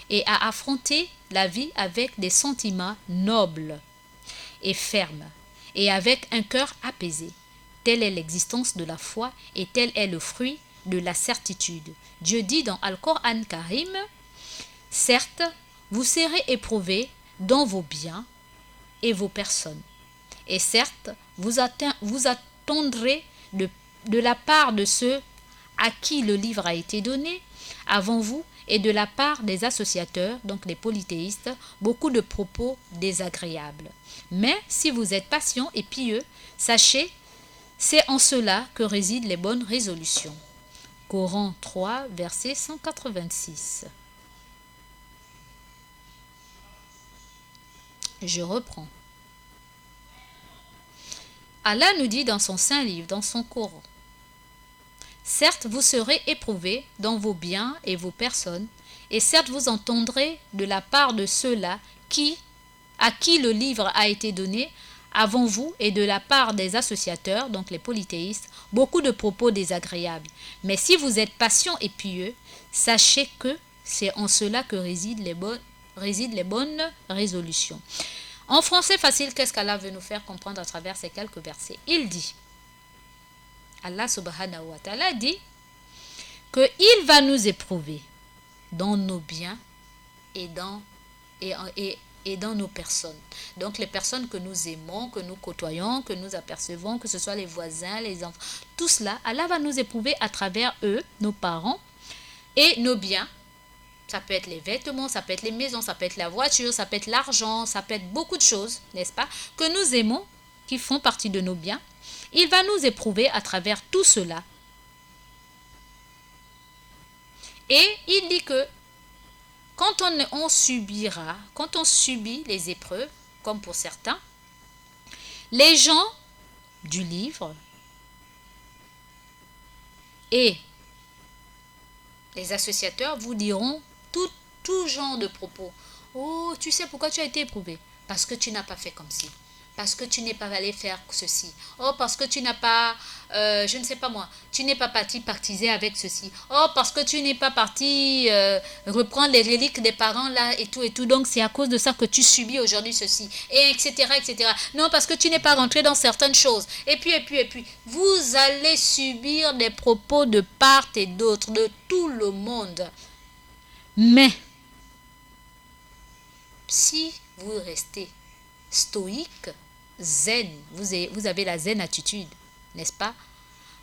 et à affronter la vie avec des sentiments nobles et fermes et avec un cœur apaisé. Telle est l'existence de la foi et tel est le fruit de la certitude. Dieu dit dans Al-Qur'an Karim, « Certes, vous serez éprouvés dans vos biens et vos personnes. Et certes, vous attendrez de la part de ceux à qui le livre a été donné avant vous et de la part des associateurs, donc les polythéistes, beaucoup de propos désagréables. Mais si vous êtes patient et pieux, sachez, c'est en cela que résident les bonnes résolutions. » Coran 3, verset 186. Je reprends. Allah nous dit dans son saint livre, dans son Coran, « Certes, vous serez éprouvés dans vos biens et vos personnes, et certes, vous entendrez de la part de ceux-là à qui le livre a été donné avant vous et de la part des associateurs, donc les polythéistes, beaucoup de propos désagréables. Mais si vous êtes patient et pieux, sachez que c'est en cela que résident les bonnes résolutions. » En français facile, qu'est-ce qu'Allah veut nous faire comprendre à travers ces quelques versets? Il dit, Allah subhanahu wa ta'ala dit qu'il va nous éprouver dans nos biens et dans nos personnes. Donc les personnes que nous aimons, que nous côtoyons, que nous apercevons, que ce soit les voisins, les enfants, tout cela, Allah va nous éprouver à travers eux, nos parents et nos biens. Ça peut être les vêtements, ça peut être les maisons, ça peut être la voiture, ça peut être l'argent, ça peut être beaucoup de choses, n'est-ce pas, que nous aimons, qui font partie de nos biens. Il va nous éprouver à travers tout cela Et il dit que quand on subit les épreuves, comme pour certains, les gens du livre et les associateurs vous diront tout genre de propos. Oh, tu sais pourquoi tu as été éprouvé? Parce que tu n'as pas fait comme ci. Parce que tu n'es pas allé faire ceci. Oh, parce que tu n'as pas, je ne sais pas moi, tu n'es pas parti partiser avec ceci. Oh, parce que tu n'es pas parti reprendre les reliques des parents là et tout et tout. Donc, c'est à cause de ça que tu subis aujourd'hui ceci. Et etc., etc. Non, parce que tu n'es pas rentré dans certaines choses. Et puis. Vous allez subir des propos de part et d'autre, de tout le monde. Mais, si vous restez stoïque, zen, vous avez la zen attitude, n'est-ce pas?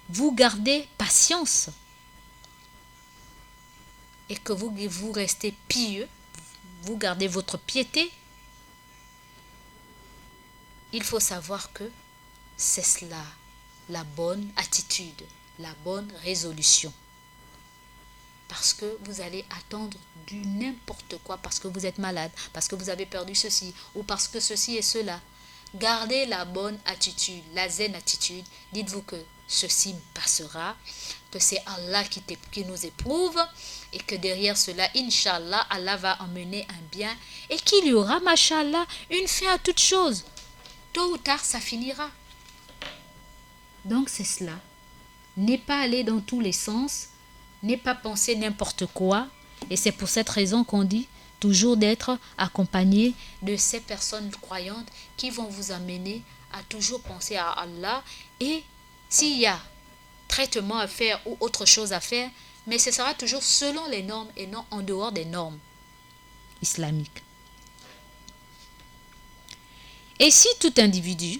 Vous gardez patience et que vous restez pieux, vous gardez votre piété, il faut savoir que c'est cela, la bonne attitude, la bonne résolution. Parce que vous allez attendre du n'importe quoi, parce que vous êtes malade, parce que vous avez perdu ceci, ou parce que ceci et cela. Gardez la bonne attitude, la zen attitude. Dites-vous que ceci passera, que c'est Allah qui nous éprouve, et que derrière cela, Inch'Allah, Allah va emmener un bien, et qu'il y aura, Masha'Allah, une fin à toute chose. Tôt ou tard, ça finira. Donc c'est cela. N'est pas aller dans tous les sens, n'est pas penser n'importe quoi. Et c'est pour cette raison qu'on dit toujours d'être accompagné de ces personnes croyantes qui vont vous amener à toujours penser à Allah. Et s'il y a traitement à faire ou autre chose à faire, mais ce sera toujours selon les normes et non en dehors des normes islamiques. Et si tout individu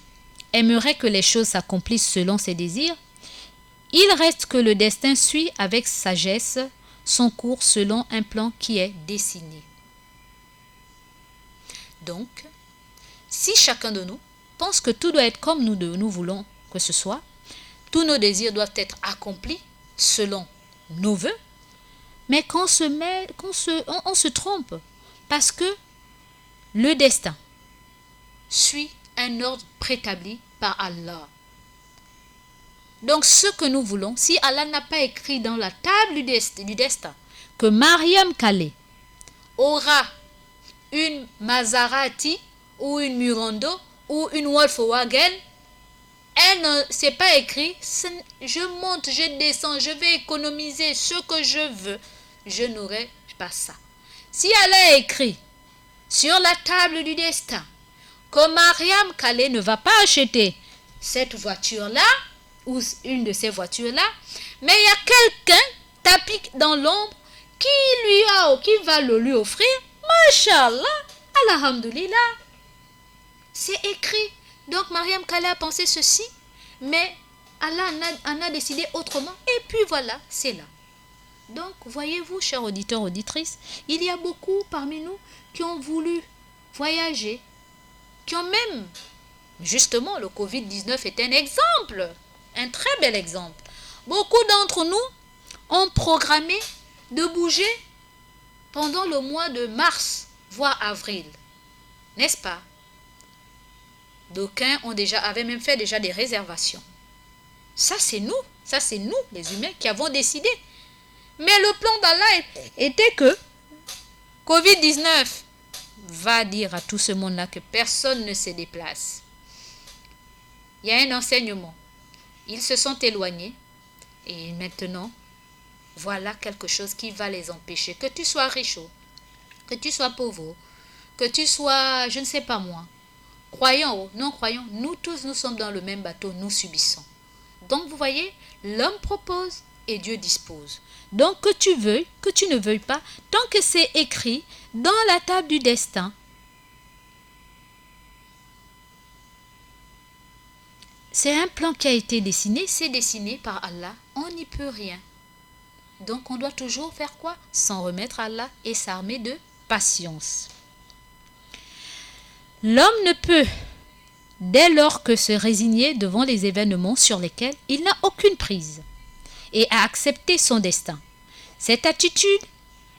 aimerait que les choses s'accomplissent selon ses désirs, il reste que le destin suit avec sagesse son cours selon un plan qui est dessiné. Donc, si chacun de nous pense que tout doit être comme nous voulons que ce soit, tous nos désirs doivent être accomplis selon nos vœux, mais on se trompe parce que le destin suit un ordre préétabli par Allah. Donc ce que nous voulons, si Allah n'a pas écrit dans la table du destin que Mariam Calais aura une Maserati ou une Murando ou une Volkswagen, elle ne s'est pas écrit, je monte, je descends, je vais économiser ce que je veux, je n'aurai pas ça. Si Allah a écrit sur la table du destin que Mariam Calais ne va pas acheter cette voiture-là, ou une de ces voitures-là, mais il y a quelqu'un tapis dans l'ombre qui va le lui offrir. Masha'Allah, alhamdulillah. C'est écrit. Donc Mariam Calais a pensé ceci, mais Allah en a décidé autrement. Et puis voilà, c'est là. Donc, voyez-vous, chers auditeurs, auditrices, il y a beaucoup parmi nous qui ont voulu voyager, qui ont même, justement, le Covid-19 est un exemple. Un très bel exemple. Beaucoup d'entre nous ont programmé de bouger pendant le mois de mars, voire avril. N'est-ce pas? D'aucuns avaient même fait déjà des réservations. Ça, c'est nous les humains, qui avons décidé. Mais le plan d'Allah était que Covid-19 va dire à tout ce monde-là que personne ne se déplace. Il y a un enseignement. Ils se sont éloignés et maintenant, voilà quelque chose qui va les empêcher. Que tu sois riche, que tu sois pauvre, que tu sois, je ne sais pas moi, croyant ou non croyant, nous tous, nous sommes dans le même bateau, nous subissons. Donc, vous voyez, l'homme propose et Dieu dispose. Donc, que tu veuilles, que tu ne veuilles pas, tant que c'est écrit dans la table du destin, c'est un plan qui a été dessiné, c'est dessiné par Allah, on n'y peut rien. Donc on doit toujours faire quoi? S'en remettre à Allah et s'armer de patience. L'homme ne peut, dès lors que se résigner devant les événements sur lesquels il n'a aucune prise, et à accepter son destin. Cette attitude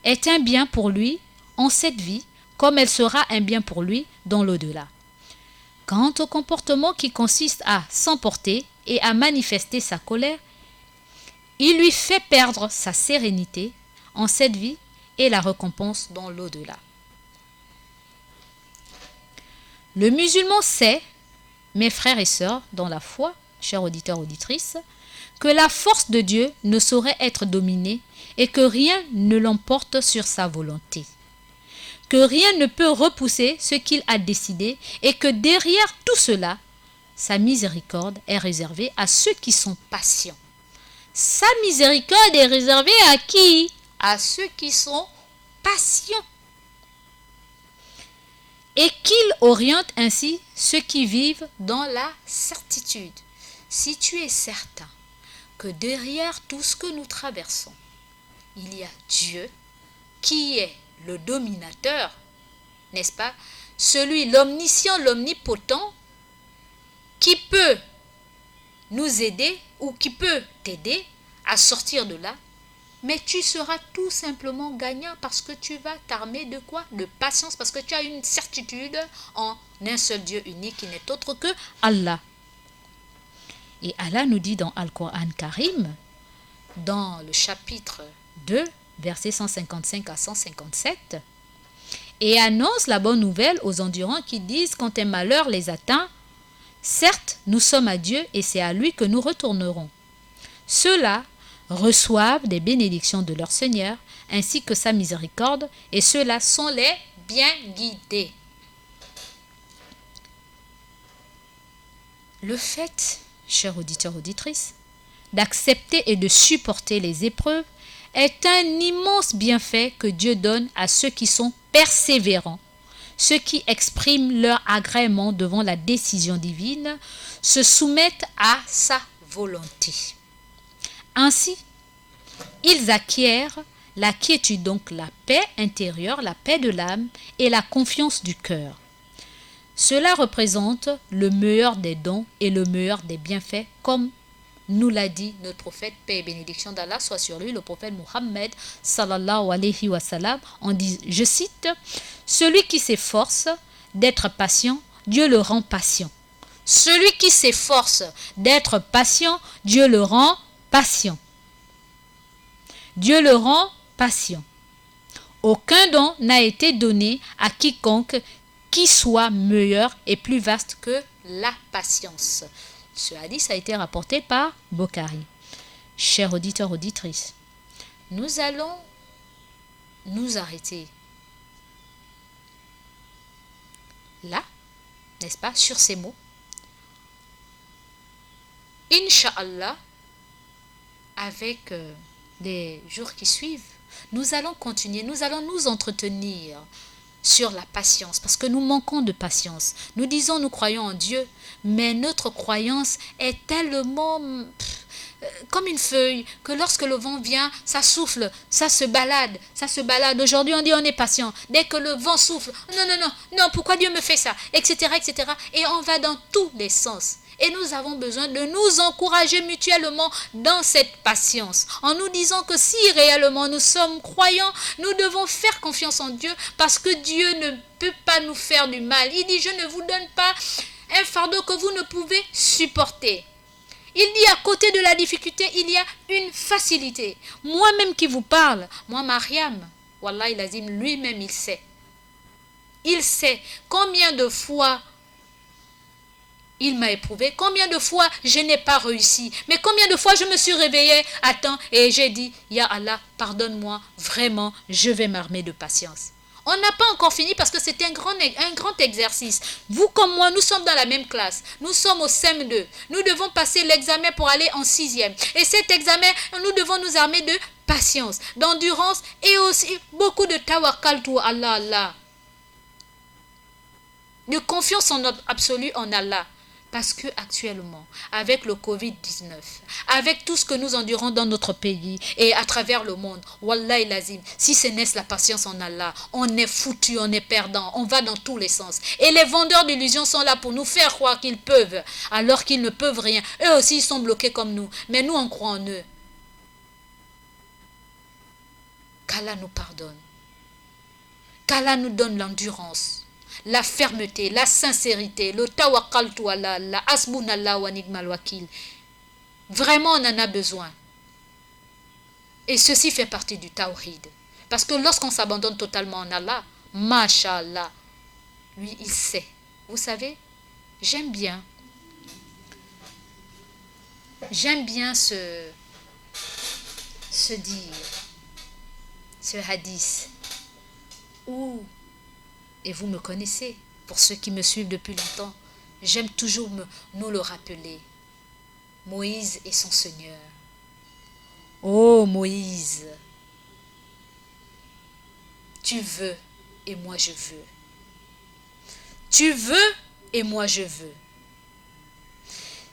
est un bien pour lui en cette vie, comme elle sera un bien pour lui dans l'au-delà. Quant au comportement qui consiste à s'emporter et à manifester sa colère, il lui fait perdre sa sérénité en cette vie et la récompense dans l'au-delà. Le musulman sait, mes frères et sœurs dans la foi, chers auditeurs, auditrices, que la force de Dieu ne saurait être dominée et que rien ne l'emporte sur sa volonté. Que rien ne peut repousser ce qu'il a décidé et que derrière tout cela, sa miséricorde est réservée à ceux qui sont patients. Sa miséricorde est réservée à qui? À ceux qui sont patients. Et qu'il oriente ainsi ceux qui vivent dans la certitude. Si tu es certain que derrière tout ce que nous traversons, il y a Dieu qui est le dominateur, n'est-ce pas? Celui, l'omniscient, l'omnipotent, qui peut nous aider ou qui peut t'aider à sortir de là, mais tu seras tout simplement gagnant parce que tu vas t'armer de quoi? De patience, parce que tu as une certitude en un seul Dieu unique qui n'est autre que Allah. Et Allah nous dit dans Al-Qur'an Karim, dans le chapitre 2, versets 155 à 157, et annonce la bonne nouvelle aux endurants qui disent quand un malheur les atteint, certes, nous sommes à Dieu et c'est à lui que nous retournerons. Ceux-là reçoivent des bénédictions de leur Seigneur ainsi que sa miséricorde et ceux-là sont les bien guidés. Le fait, chers auditeurs, auditrices, d'accepter et de supporter les épreuves est un immense bienfait que Dieu donne à ceux qui sont persévérants, ceux qui expriment leur agrément devant la décision divine, se soumettent à sa volonté. Ainsi, ils acquièrent la quiétude, donc la paix intérieure, la paix de l'âme et la confiance du cœur. Cela représente le meilleur des dons et le meilleur des bienfaits, comme nous l'a dit notre prophète, paix et bénédiction d'Allah soit sur lui, le prophète Mohammed sallallahu alayhi wa sallam, on dit, je cite, « Celui qui s'efforce d'être patient, Dieu le rend patient. Celui qui s'efforce d'être patient, Dieu le rend patient. Dieu le rend patient. Aucun don n'a été donné à quiconque qui soit meilleur et plus vaste que la patience. » Ce hadith a été rapporté par Bukhari. Chers auditeurs, auditrices, nous allons nous arrêter là, n'est-ce pas, sur ces mots. Inch'Allah, avec les jours qui suivent, nous allons continuer, nous allons nous entretenir sur la patience, parce que nous manquons de patience. Nous disons nous croyons en Dieu, mais notre croyance est tellement comme une feuille que lorsque le vent vient, ça souffle, ça se balade. Aujourd'hui on dit on est patient. Dès que le vent souffle, non, pourquoi Dieu me fait ça, etc., etc. Et on va dans tous les sens. Et nous avons besoin de nous encourager mutuellement dans cette patience, en nous disant que si réellement nous sommes croyants, nous devons faire confiance en Dieu, parce que Dieu ne peut pas nous faire du mal. Il dit, je ne vous donne pas un fardeau que vous ne pouvez supporter. Il dit, à côté de la difficulté, il y a une facilité. Moi-même qui vous parle, moi Mariam, Wallah il azim, lui-même il sait. Il sait combien de fois il m'a éprouvé, combien de fois je n'ai pas réussi, mais combien de fois je me suis réveillée à temps et j'ai dit, Ya Allah, pardonne-moi, vraiment, je vais m'armer de patience. On n'a pas encore fini parce que c'est un grand exercice. Vous comme moi, nous sommes dans la même classe. Nous sommes au CM2. Nous devons passer l'examen pour aller en 6e. Et cet examen, nous devons nous armer de patience, d'endurance et aussi beaucoup de tawakkal to Allah. De confiance en notre absolu en Allah. Parce que actuellement, avec le Covid-19, avec tout ce que nous endurons dans notre pays et à travers le monde, Wallah lazim, si ce n'est la patience en Allah, on est foutu, on est perdant, on va dans tous les sens. Et les vendeurs d'illusions sont là pour nous faire croire qu'ils peuvent, alors qu'ils ne peuvent rien. Eux aussi, ils sont bloqués comme nous, mais nous, on croit en eux. qu'Allah nous pardonne, qu'Allah nous donne l'endurance, la fermeté, la sincérité, le tawakkaltu ala Allah, hasbunallah wa ni'mal wakil. Vraiment, on en a besoin. Et ceci fait partie du tawhid. Parce que lorsqu'on s'abandonne totalement en Allah, Masha'Allah, lui, il sait. Vous savez, j'aime bien ce dire, ce hadith, où, et vous me connaissez, pour ceux qui me suivent depuis longtemps, j'aime toujours nous le rappeler. Moïse et son Seigneur. Oh Moïse, tu veux et moi je veux. Tu veux et moi je veux.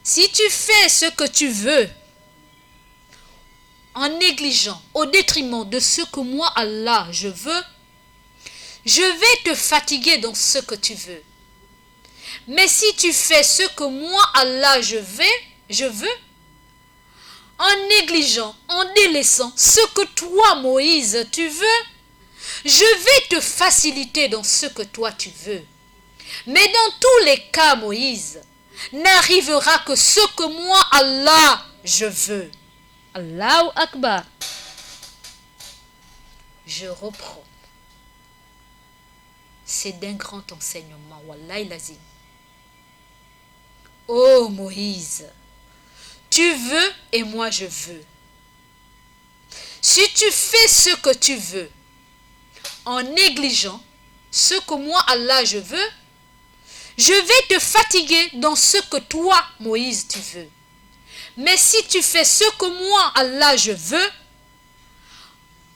Si tu fais ce que tu veux, en négligeant, au détriment de ce que moi, Allah, je veux, je vais te fatiguer dans ce que tu veux. Mais si tu fais ce que moi, Allah, je veux, en négligeant, en délaissant ce que toi, Moïse, tu veux, je vais te faciliter dans ce que toi, tu veux. Mais dans tous les cas, Moïse, n'arrivera que ce que moi, Allah, je veux. Allahu Akbar. Je reprends. C'est d'un grand enseignement. Wallahi lazim. Oh Moïse, tu veux et moi je veux. Si tu fais ce que tu veux, en négligeant ce que moi, Allah, je veux, je vais te fatiguer dans ce que toi, Moïse, tu veux. Mais si tu fais ce que moi, Allah, je veux,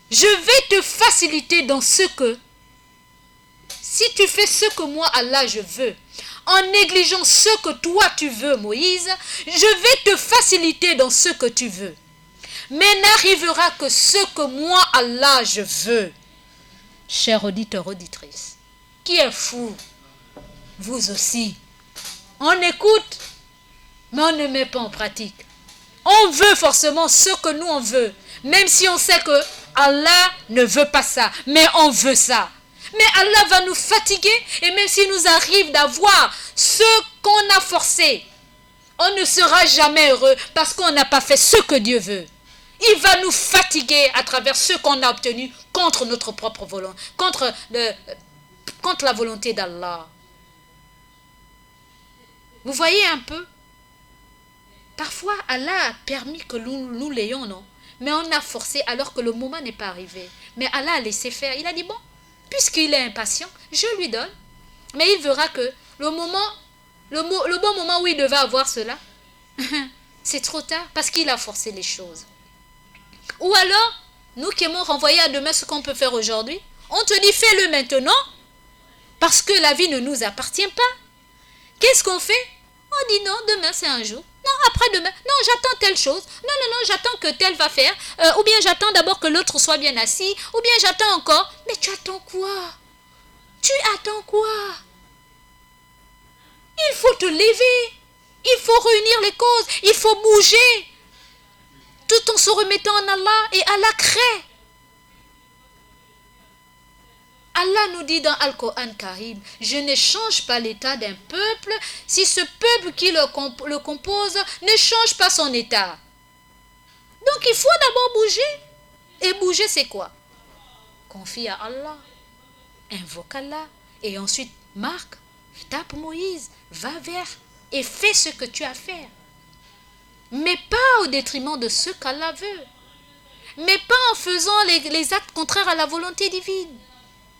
je vais te faciliter dans ce que... Si tu fais ce que moi, Allah, je veux, en négligeant ce que toi, tu veux, Moïse, je vais te faciliter dans ce que tu veux. Mais n'arrivera que ce que moi, Allah, je veux. Chers auditeurs, auditrices, qui est fou? Vous aussi. On écoute, mais on ne met pas en pratique. On veut forcément ce que nous on veut, même si on sait que Allah ne veut pas ça, mais on veut ça. Mais Allah va nous fatiguer, et même s'il nous arrive d'avoir ce qu'on a forcé, on ne sera jamais heureux parce qu'on n'a pas fait ce que Dieu veut. Il va nous fatiguer à travers ce qu'on a obtenu contre notre propre volonté, contre la volonté d'Allah. Vous voyez un peu? Parfois, Allah a permis que nous l'ayons, non? Mais on a forcé alors que le moment n'est pas arrivé. Mais Allah a laissé faire. Il a dit, bon, puisqu'il est impatient, je lui donne. Mais il verra que le bon moment où il devait avoir cela, c'est trop tard parce qu'il a forcé les choses. Ou alors, nous qui aimons renvoyer à demain ce qu'on peut faire aujourd'hui, on te dit, fais-le maintenant parce que la vie ne nous appartient pas. Qu'est-ce qu'on fait? On dit non, demain c'est un jour. Non, après-demain. Non, j'attends telle chose. Non, j'attends que tel va faire. Ou bien j'attends d'abord que l'autre soit bien assis. Ou bien j'attends encore. Mais tu attends quoi? Tu attends quoi? Il faut te lever. Il faut réunir les causes. Il faut bouger. Tout en se remettant en Allah. Et Allah crée. Allah nous dit dans Al-Qur'an Karim, je ne change pas l'état d'un peuple si ce peuple qui le compose ne change pas son état. Donc il faut d'abord bouger. Et bouger c'est quoi? Confie à Allah, invoque Allah, et ensuite marque, tape Moïse, va vers et fais ce que tu as à faire. Mais pas au détriment de ce qu'Allah veut. Mais pas en faisant les actes contraires à la volonté divine.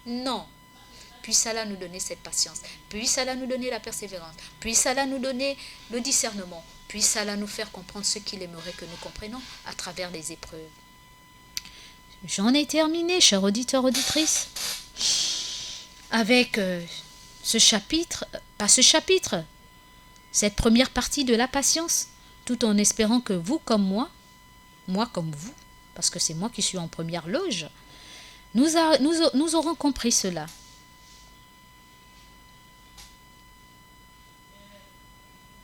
Non. Puisse Allah nous donner cette patience. Puisse Allah nous donner la persévérance. Puisse Allah nous donner le discernement. Puisse Allah nous faire comprendre ce qu'il aimerait que nous comprenions à travers les épreuves. J'en ai terminé, chers auditeurs, auditrices, avec cette première partie de la patience, tout en espérant que vous comme moi comme vous, parce que c'est moi qui suis en première loge, nous aurons compris cela.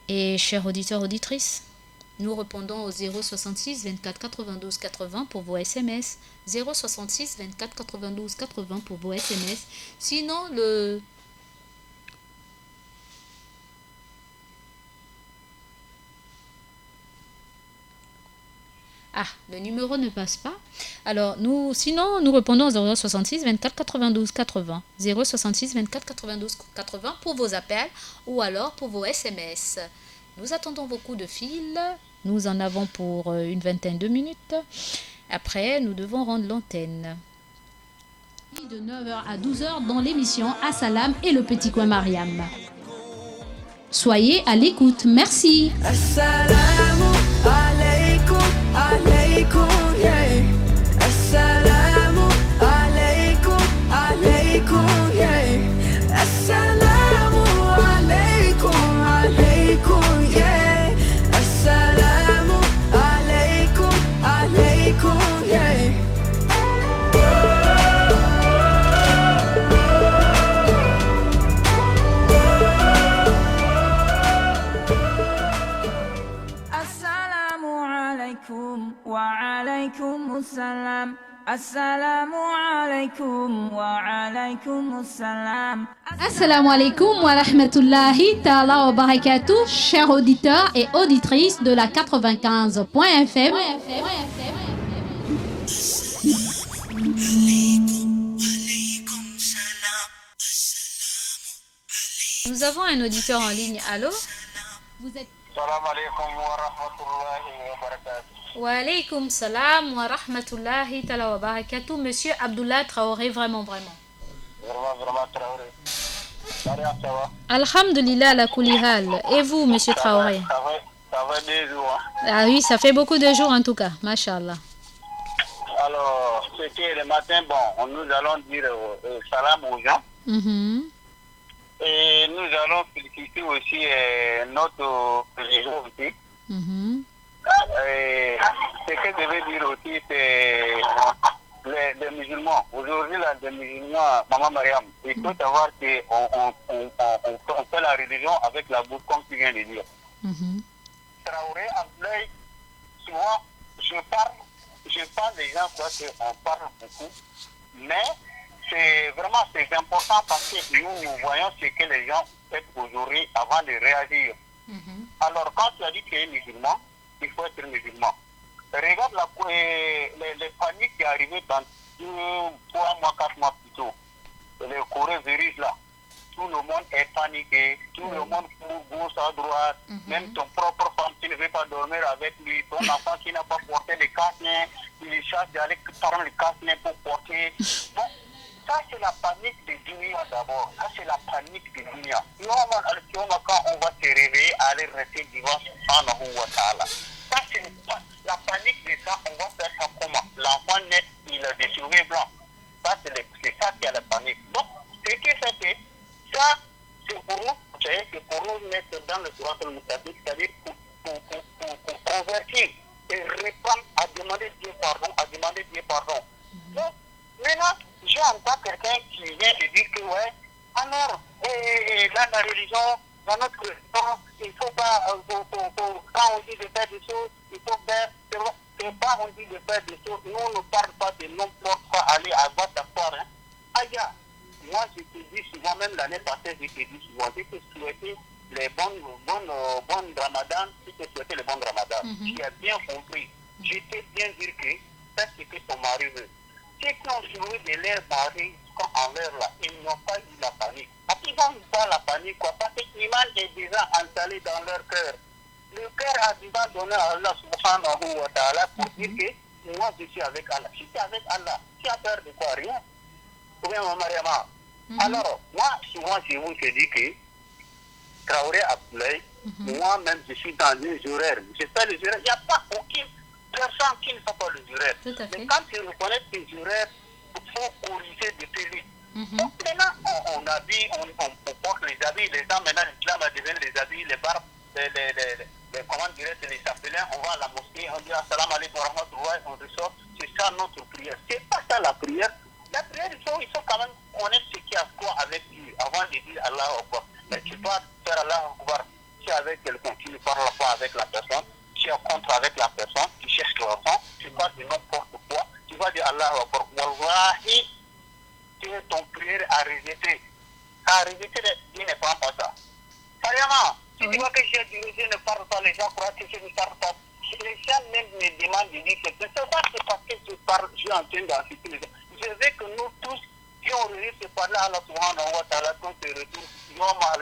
Et chers auditeurs, auditrices, Nous répondons au 066 24 92 80 pour vos SMS. 066 24 92 80 pour vos SMS. Sinon, le numéro ne passe pas. Alors, sinon, nous répondons au 066 24 92 80. 066 24 92 80 pour vos appels ou alors pour vos SMS. Nous attendons vos coups de fil. Nous en avons pour une vingtaine de minutes. Après, nous devons rendre l'antenne. De 9h à 12h dans l'émission Assalam et le Petit Coin Mariam. Soyez à l'écoute. Merci. Assalamu alaikum, alaikum, yeah. Assalamu alaikum, alaikum, yeah. Assalamu alaikum, alaikum, yeah. Assalamu alaikum, alaikum, yeah. وعليكم السلام السلام عليكم وعليكم السلام. Assalamu alaikum wa rahmatullahi ta'ala wa barakatuh, chers auditeurs et auditrices de la 95.fm. Nous avons un auditeur en ligne. Allô? Vous êtes Salam alaikum wa rahmatullahi wa barakatuh. Wa alaykum salam wa rahmatullahi ta'ala wa barakatuh. Monsieur Abdullah Traoré, vraiment. Vraiment Traoré. Maria, ça va? Alhamdulillah la kulihal. Et vous, monsieur Traoré? Ça va des jours. Hein? Ah oui, ça fait beaucoup de jours en tout cas. Mashallah. Alors, c'était le matin, bon, nous allons dire salam aux gens. Et nous allons féliciter aussi notre religion aussi. Et ce que je veux dire aussi, c'est les musulmans. Aujourd'hui, les musulmans, Maman Mariam, il faut savoir qu'on fait la religion avec la bouche, comme tu viens de dire. Traoré, Abdoulaye, souvent, je parle des gens, on parle beaucoup, mais c'est important parce que nous voyons ce que les gens font aujourd'hui avant de réagir. Alors, quand tu as dit que tu es musulman, il faut être musulman. Regarde les paniques qui est arrivées dans 3 mois, 4 mois plus tôt. Le coronavirus là. Tout le monde est paniqué, tout le monde court gauche à droite, même ton propre femme qui ne veut pas dormir avec lui, ton enfant qui n'a pas porté le casque, il cherche d'aller prendre le casque pour porter. Bon, ça c'est la panique de Dunia d'abord, ça c'est la panique de Dunia. Quand on va se réveiller, aller rester devant Subhanahu wa ta'ala. Ça c'est la panique de ça, on va faire ça comment? L'enfant naît, il a des cheveux blancs. Ça c'est ça qui a la panique. Donc, ce qui fait ça, c'est pour nous mettre dans le droit de l'État, c'est-à-dire pour convertir et répondre à demander Dieu pardon. Donc, maintenant, j'entends quelqu'un qui vient de dire que, ouais, alors, dans la religion, dans notre religion, il ne faut pas, quand on dit de faire des choses, il faut faire, c'est pas on dit de faire des choses, nous on ne parle pas de n'importe quoi aller à droite à fort, hein. Aïe, moi je te dis souvent, même l'année passée, je te dis souvent, je te souhaitais les bonnes ramadan, je te souhaitais les bons ramadan. Tu as bien compris. Je t'ai bien dit que c'est ce que ton mari veut. Ceux qui ont joué de leur mari envers là, ils n'ont pas eu la panique. Ils n'ont pas la panique, quoi, parce que l'image est déjà installée dans leur cœur. Le cœur a déjà donné à Allah subhanahu wa ta'ala pour dire que moi je suis avec Allah. Si tu es avec Allah, tu as peur de quoi? Rien. Ou bien, Mariama. Alors, moi, souvent, je vous dis que Traoré Abdoulaye, moi-même, je suis dans les jureurs. Je fais les jureurs. Il n'y a pas aucune personne qui ne fait pas le jureur. Mais quand tu reconnais tes jureurs, il faut corriger depuis lui. Donc, maintenant, on habille, on porte les habits. Les gens, maintenant, l'islam a devenu les habits, les barbes, les comment dirais-je, les chapelains. On va à la mosquée, on dit Assalamu alaikum wa rahmatullahi, on ressort. C'est ça notre prière. C'est pas ça la prière. La prière, il faut quand même connaître ce qu'il y a quoi avec Dieu avant de dire Allah Akbar. Mais tu dois faire Allah Akbar. Si avec quelqu'un, tu ne parles pas avec la personne. tu es contre avec la personne, tu cherches l'enfant, tu parles de n'importe quoi, tu vas dire Allah Akbar. Wallahi, tu es ton prière à rejeter. À rejeter, il ne prend pas ça. Carrément, si tu vois que je ne parle pas, les gens croient que je ne parle pas. Les gens même me demandent de dire que c'est pas parce que je parle, je suis en train d'insulter les gens. Je veux que nous tous, si on réussit à parler à Allah subhanahu wa ta'ala, qu'on se retrouve, on va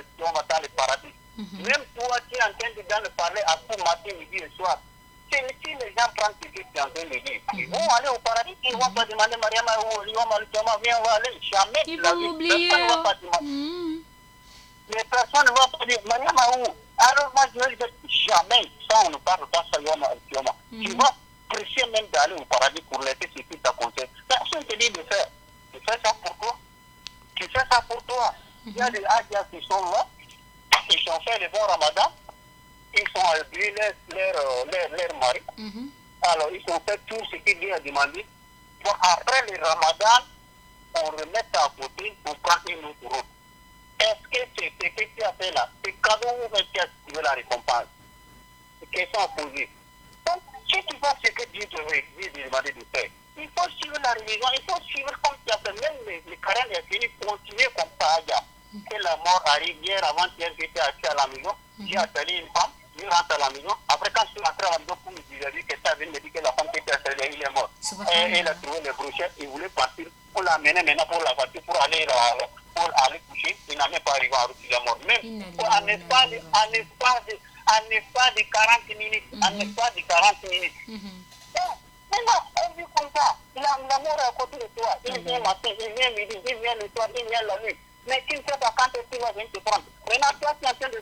dans le paradis. Même toi, tu es en train de parler à tout matin, midi et soir. Si les gens prennent ce que tu es en train de dire, ils vont aller au paradis, ils vont pas demander Mariama ou viens, on va aller. Jamais. Ils vont m'oublier. Les personnes ne vont pas dire Mariama ou. Alors moi je veux dire jamais, ça on ne parle pas ça, tu vas presser même d'aller au paradis pour laisser ce qui t'a conseillé. Personne te dit de faire. Tu fais ça pour toi. Tu fais ça pour toi. Il y a des Adjas qui sont là, ils ont fait le bon ramadan, ils sont habillés leur mari. Alors ils ont fait tout ce qu'il lui a demandé. Bon, après le ramadan, on remet ça à côté, on prend une autre route. Est-ce que c'est ce que tu as fait là, c'est cadeau ou est-ce que tu veux la récompense? C'est question à poser. Donc, si tu vois ce que Dieu te veut demander de faire, il faut suivre la religion, il faut suivre comme tu as fait, même les carènes est fini, continuer comme ça, que la mort arrive hier avant-hier, j'étais assis à la maison, j'ai appelé une femme, je rentre à la maison, après quand je suis rentré à la maison, pour me dire que ça vient me dire que la femme qui était installée, il est mort. Elle a trouvé les brochettes, il voulait partir, on l'a amené maintenant pour la voiture, pour aller coucher, il n'a même pas arrivé à refuser la mort. Même en espace de 40 minutes, en espace de 40 minutes. Maintenant, on vit comme ça. La mort est à côté de toi. Il vient le matin, il vient midi, il vient le soir, il vient la nuit. Mais tu ne sais pas quand est-ce qu'il va venir te prendre. Maintenant, toi, tu es en train de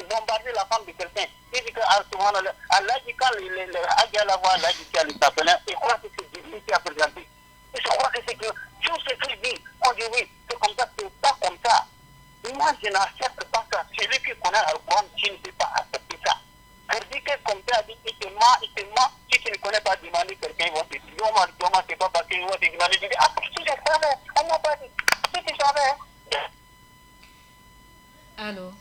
bombarder la femme de quelqu'un. Il dit que Allah dit quand la voix, Allah dit qu'il s'appelle, il croit que c'est Dieu qui a présenté. Je crois que c'est que tout ce qu'il dit, on dit oui, c'est comme ça, c'est pas comme ça. Moi, je n'accepte pas ça. Celui qui connaît Al-Quran, tu ne peux pas accepter ça. Je dis que comme ça, il te ment. Si tu ne connais pas demander quelqu'un, ils vont te dire, c'est pas parce qu'ils vont te demander, tu dis, ah, si je savais, on m'a pas dit, si tu savais. Allô?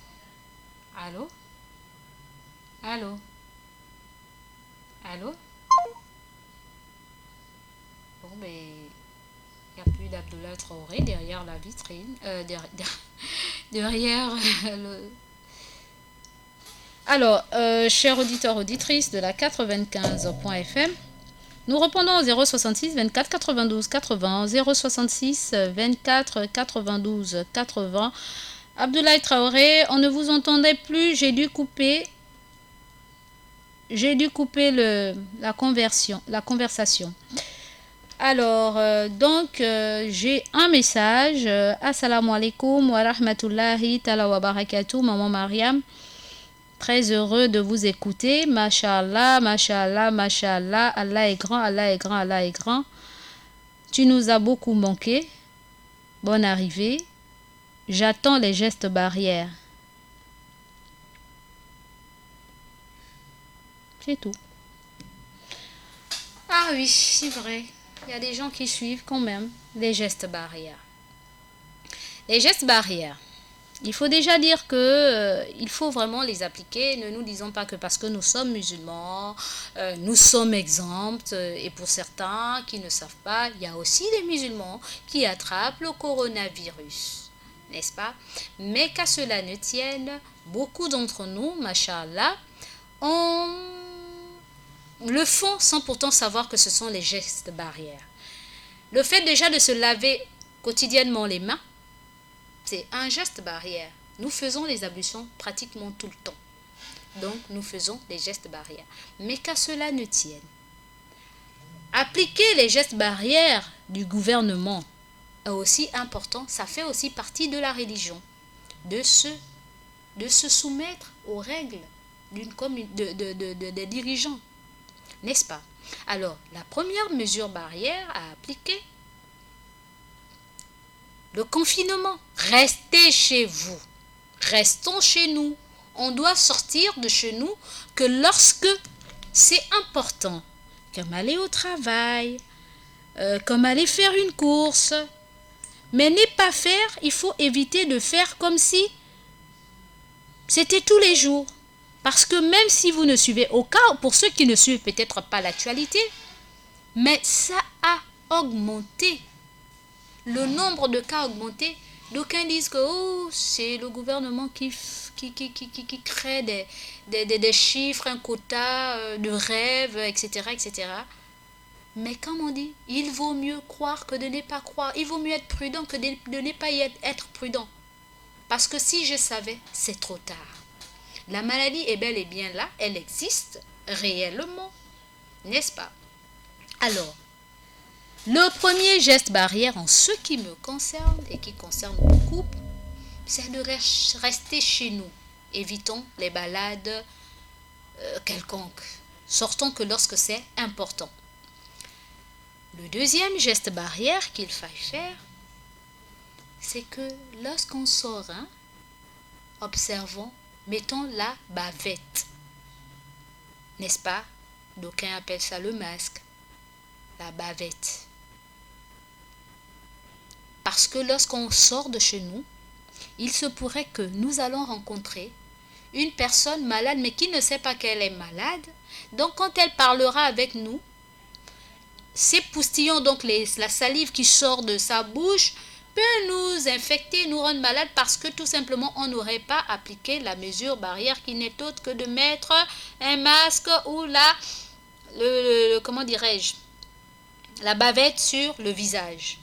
Bon, ben, il n'y a plus d'Abdoulaye Traoré derrière la vitrine, derrière le... Alors, chers auditeurs, auditrices de la 95.fm, nous répondons au 066 24 92 80, 066 24 92 80. Abdoulaye Traoré, on ne vous entendait plus, j'ai dû couper la conversation. Alors, j'ai un message. Assalamu alaikum wa rahmatullahi ta'ala wa barakatuh, maman Mariam. Très heureux de vous écouter. Mashallah, mashallah, mashallah. Allah est grand, Allah est grand, Allah est grand. Tu nous as beaucoup manqué. Bonne arrivée. J'attends les gestes barrières. C'est tout. Ah oui, c'est vrai. Il y a des gens qui suivent quand même les gestes barrières. Les gestes barrières. Il faut déjà dire que il faut vraiment les appliquer. Ne nous disons pas que parce que nous sommes musulmans, nous sommes exempts. Et pour certains qui ne savent pas, il y a aussi des musulmans qui attrapent le coronavirus. N'est-ce pas? Mais qu'à cela ne tienne, beaucoup d'entre nous, machallah, le font sans pourtant savoir que ce sont les gestes barrières. Le fait déjà de se laver quotidiennement les mains, c'est un geste barrière. Nous faisons les ablutions pratiquement tout le temps. Donc, nous faisons les gestes barrières. Mais qu'à cela ne tienne. Appliquer les gestes barrières du gouvernement est aussi important. Ça fait aussi partie de la religion. De se soumettre aux règles des dirigeants. N'est-ce pas? Alors, la première mesure barrière à appliquer, le confinement. Restez chez vous. Restons chez nous. On doit sortir de chez nous que lorsque c'est important. Comme aller au travail, comme aller faire une course. Mais ne pas faire, il faut éviter de faire comme si c'était tous les jours. Parce que même si vous ne suivez aucun, pour ceux qui ne suivent peut-être pas l'actualité, mais ça a augmenté. Le nombre de cas a augmenté. D'aucuns disent que c'est le gouvernement qui crée des chiffres, un quota de rêves, etc., etc. Mais comme on dit, il vaut mieux croire que de ne pas croire. Il vaut mieux être prudent que de ne pas être prudent. Parce que si je savais, c'est trop tard. La maladie est bel et bien là, elle existe réellement, n'est-ce pas? Alors, le premier geste barrière en ce qui me concerne et qui concerne beaucoup, c'est de rester chez nous. Évitons les balades quelconques. Sortons que lorsque c'est important. Le deuxième geste barrière qu'il faille faire, c'est que lorsqu'on sort, observons, mettons la bavette. N'est-ce pas? D'aucuns appellent ça le masque. La bavette. Parce que lorsqu'on sort de chez nous, il se pourrait que nous allons rencontrer une personne malade, mais qui ne sait pas qu'elle est malade. Donc, quand elle parlera avec nous, ces poustillons, donc la salive qui sort de sa bouche, peut nous infecter, nous rendre malades parce que tout simplement, on n'aurait pas appliqué la mesure barrière qui n'est autre que de mettre un masque ou comment dirais-je, la bavette sur le visage.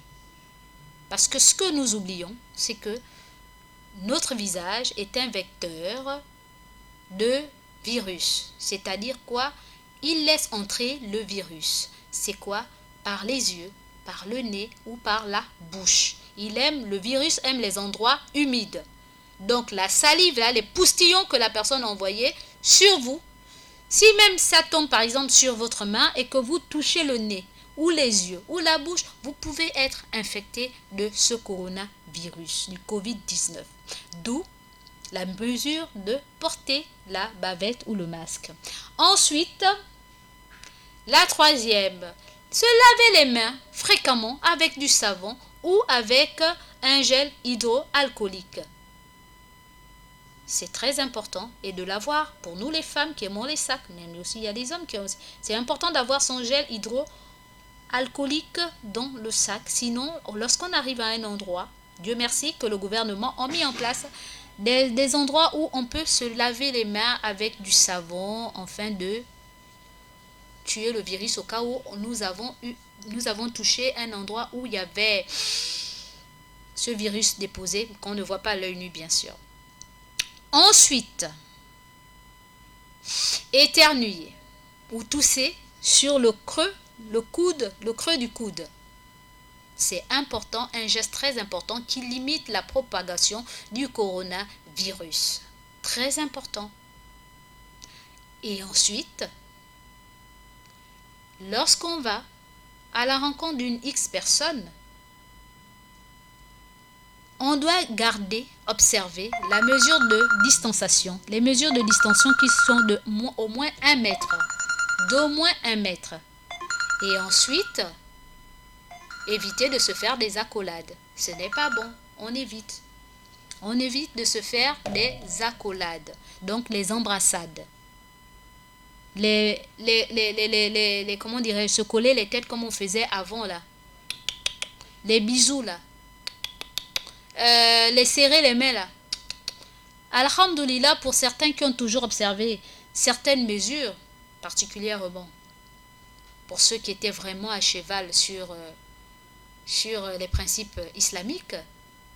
Parce que ce que nous oublions, c'est que notre visage est un vecteur de virus. C'est-à-dire quoi? Il laisse entrer le virus. C'est quoi? Par les yeux, par le nez ou par la bouche. Le virus aime les endroits humides. Donc la salive, là, les poustillons que la personne a envoyés sur vous, si même ça tombe par exemple sur votre main et que vous touchez le nez, ou les yeux, ou la bouche, vous pouvez être infecté de ce coronavirus, du Covid-19. D'où la mesure de porter la bavette ou le masque. Ensuite, la troisième, se laver les mains fréquemment avec du savon ou avec un gel hydroalcoolique. C'est très important et de l'avoir pour nous les femmes qui aimons les sacs, mais aussi il y a des hommes qui ont. C'est important d'avoir son gel hydroalcoolique dans le sac. Sinon, lorsqu'on arrive à un endroit, Dieu merci que le gouvernement a mis en place des endroits où on peut se laver les mains avec du savon afin de tuer le virus au cas où nous avons touché un endroit où il y avait ce virus déposé qu'on ne voit pas à l'œil nu bien sûr. Ensuite, éternuer ou tousser sur le creux du coude. C'est important, un geste très important qui limite la propagation du coronavirus. Très important. Et ensuite, lorsqu'on va à la rencontre d'une X personne, on doit observer la mesure de distanciation. Les mesures de distanciation qui sont au moins 1 mètre. D'au moins 1 mètre. Et ensuite, éviter de se faire des accolades. Ce n'est pas bon. On évite. On évite de se faire des accolades. Donc les embrassades. Comment dirais-je, se coller les têtes comme on faisait avant là. Les bisous là. Les serrer les mains là. Alhamdoulilah, pour certains qui ont toujours observé certaines mesures particulièrement, pour ceux qui étaient vraiment à cheval sur les principes islamiques,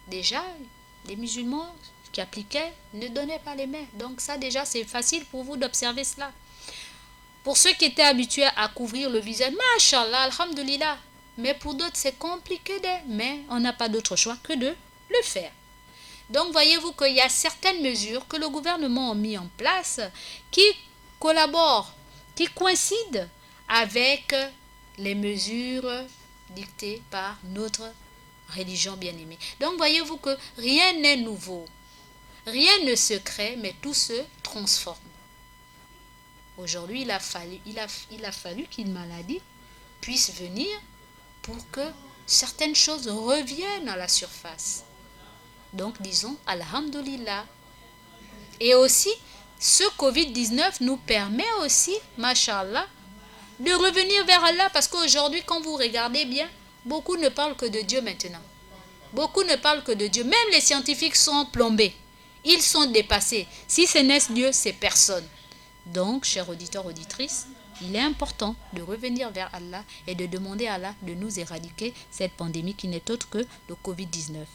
déjà les musulmans qui appliquaient ne donnaient pas les mains. Donc ça déjà c'est facile pour vous d'observer cela. Pour ceux qui étaient habitués à couvrir le visage, Masha'Allah, alhamdoulilah. Mais pour d'autres c'est compliqué, mais on n'a pas d'autre choix que de le faire. Donc voyez-vous qu'il y a certaines mesures que le gouvernement a mis en place qui collaborent, qui coïncident avec les mesures dictées par notre religion bien-aimée. Donc voyez-vous que rien n'est nouveau, rien ne se crée, mais tout se transforme. Aujourd'hui, il a fallu qu'une maladie puisse venir pour que certaines choses reviennent à la surface. Donc disons Alhamdulillah. Et aussi, ce Covid-19 nous permet aussi, mashallah, de revenir vers Allah, parce qu'aujourd'hui, quand vous regardez bien, beaucoup ne parlent que de Dieu maintenant. Beaucoup ne parlent que de Dieu. Même les scientifiques sont plombés. Ils sont dépassés. Si ce n'est Dieu, c'est personne. Donc, chers auditeurs, auditrices, il est important de revenir vers Allah et de demander à Allah de nous éradiquer cette pandémie qui n'est autre que le Covid-19.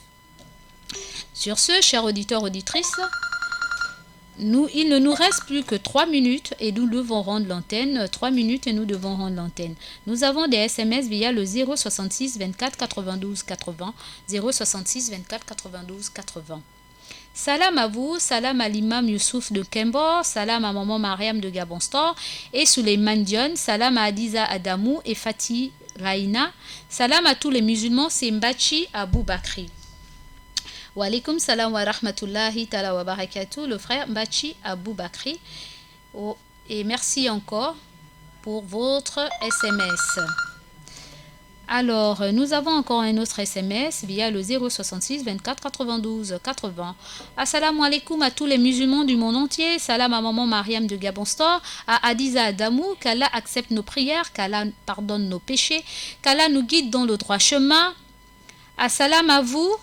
Sur ce, chers auditeurs, auditrices, il ne nous reste plus que 3 minutes et nous devons rendre l'antenne. 3 minutes et nous devons rendre l'antenne. Nous avons des SMS via le 066 24 92 80. 066 24 92 80. Salam à vous, salam à l'imam Youssouf de Kembor, salam à maman Mariam de Gabon Store et Souleymane Dion, salam à Adiza Adamou et Fatih Raina, salam à tous les musulmans, c'est Mbachi Abou Bakri. Wa alaikum salam wa rahmatullahi ta'ala wa barakatuh, le frère Mbachi Abou Bakri. Et merci encore pour votre SMS. Alors, nous avons encore un autre SMS via le 066 24 92 80. Assalamu alaikum à tous les musulmans du monde entier. Salam à maman Mariam de Gabon Store, à Adiza Adamou, qu'Allah accepte nos prières, qu'Allah pardonne nos péchés, qu'Allah nous guide dans le droit chemin. Assalam à vous.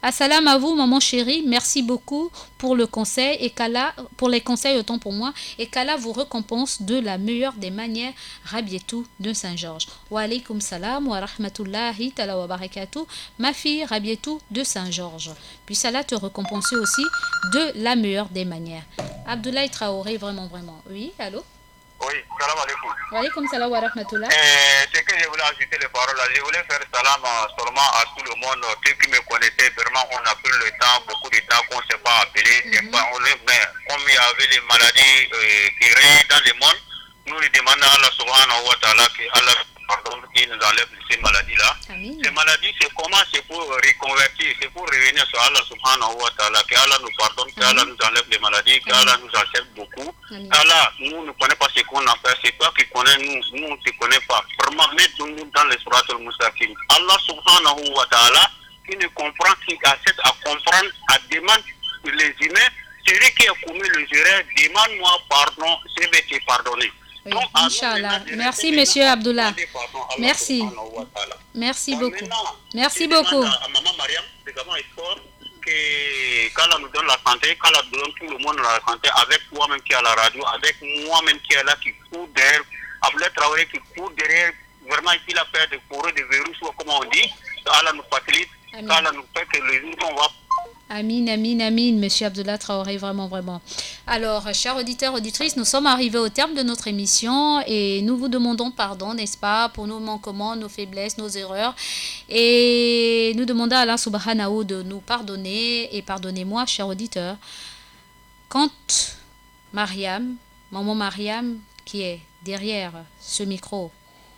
Assalam à vous, maman chérie. Merci beaucoup pour le conseil et qu'Allah, pour les conseils autant pour moi, et qu'Allah vous récompense de la meilleure des manières. Rabietou de Saint-Georges. Wa alaikum salam wa rahmatullahi ta'ala wa barakatuh. Ma fille Rabietou de Saint-Georges. Puis Allah te récompenser aussi de la meilleure des manières. Abdoulaye Traoré, vraiment. Oui, allô? Oui, salam alaikum. Wa alaikum salam wa rahmatullah. C'est que je voulais ajouter les paroles là. Je voulais faire salam seulement à tout le monde. Ceux qui me connaissaient, vraiment, on a pris le temps, beaucoup de temps qu'on ne s'est pas appelé. Mais comme il y avait les maladies qui règnent dans le monde, nous lui demandons à Allah subhanahu wa ta'ala que Allah pardonne, qu'il nous enlève ces maladies-là. Ces maladies, c'est comment? C'est pour reconvertir, c'est pour revenir sur Allah subhanahu wa ta'ala, que Allah nous pardonne, que Allah nous enlève les maladies, que Allah nous accepte beaucoup. Allah, nous ne connaissons pas ce qu'on a fait, c'est toi qui connais, nous ne te connaissons pas. Vraiment, mets-nous dans les surat al-Mustaqim. Allah subhanahu wa ta'ala, qui ne comprend, qui accepte à comprendre, à demander les humains, celui qui a commis le erreur, demande-moi pardon, je vais te pardonner. Oui, Inch'Allah. Merci, monsieur Abdullah. Merci. Merci beaucoup. Merci beaucoup. À maman Mariam, c'est vraiment fort qu'Allah nous donne la santé, qu'Allah donne tout le monde la santé, avec toi-même qui est à la radio, avec moi-même qui est là, qui court derrière, Abdoulaye Traoré qui court derrière, vraiment il a fait des forêts de verrous, comme on dit. Allah nous facilite, qu'Allah nous fait que les jours qu'on va. Amin, monsieur Abdullah Traoré, vraiment. Alors, chers auditeurs, auditrices, nous sommes arrivés au terme de notre émission et nous vous demandons pardon, n'est-ce pas, pour nos manquements, nos faiblesses, nos erreurs. Et nous demandons à Allah subhanahu de nous pardonner et pardonnez-moi, chers auditeurs. Quand maman Mariam, qui est derrière ce micro,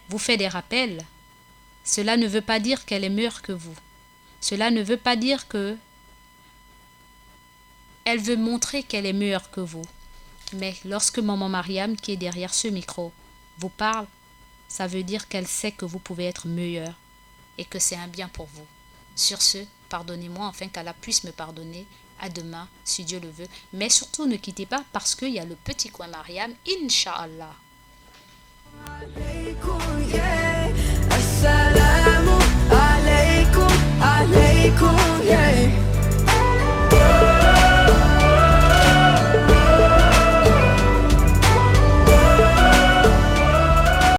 vous fait des rappels, cela ne veut pas dire qu'elle est meilleure que vous. Cela ne veut pas dire que elle veut montrer qu'elle est meilleure que vous. Mais lorsque maman Mariam, qui est derrière ce micro, vous parle, ça veut dire qu'elle sait que vous pouvez être meilleur et que c'est un bien pour vous. Sur ce, pardonnez-moi afin qu'Allah puisse me pardonner. À demain, si Dieu le veut. Mais surtout, ne quittez pas parce qu'il y a le petit coin Mariam, Inch'Allah.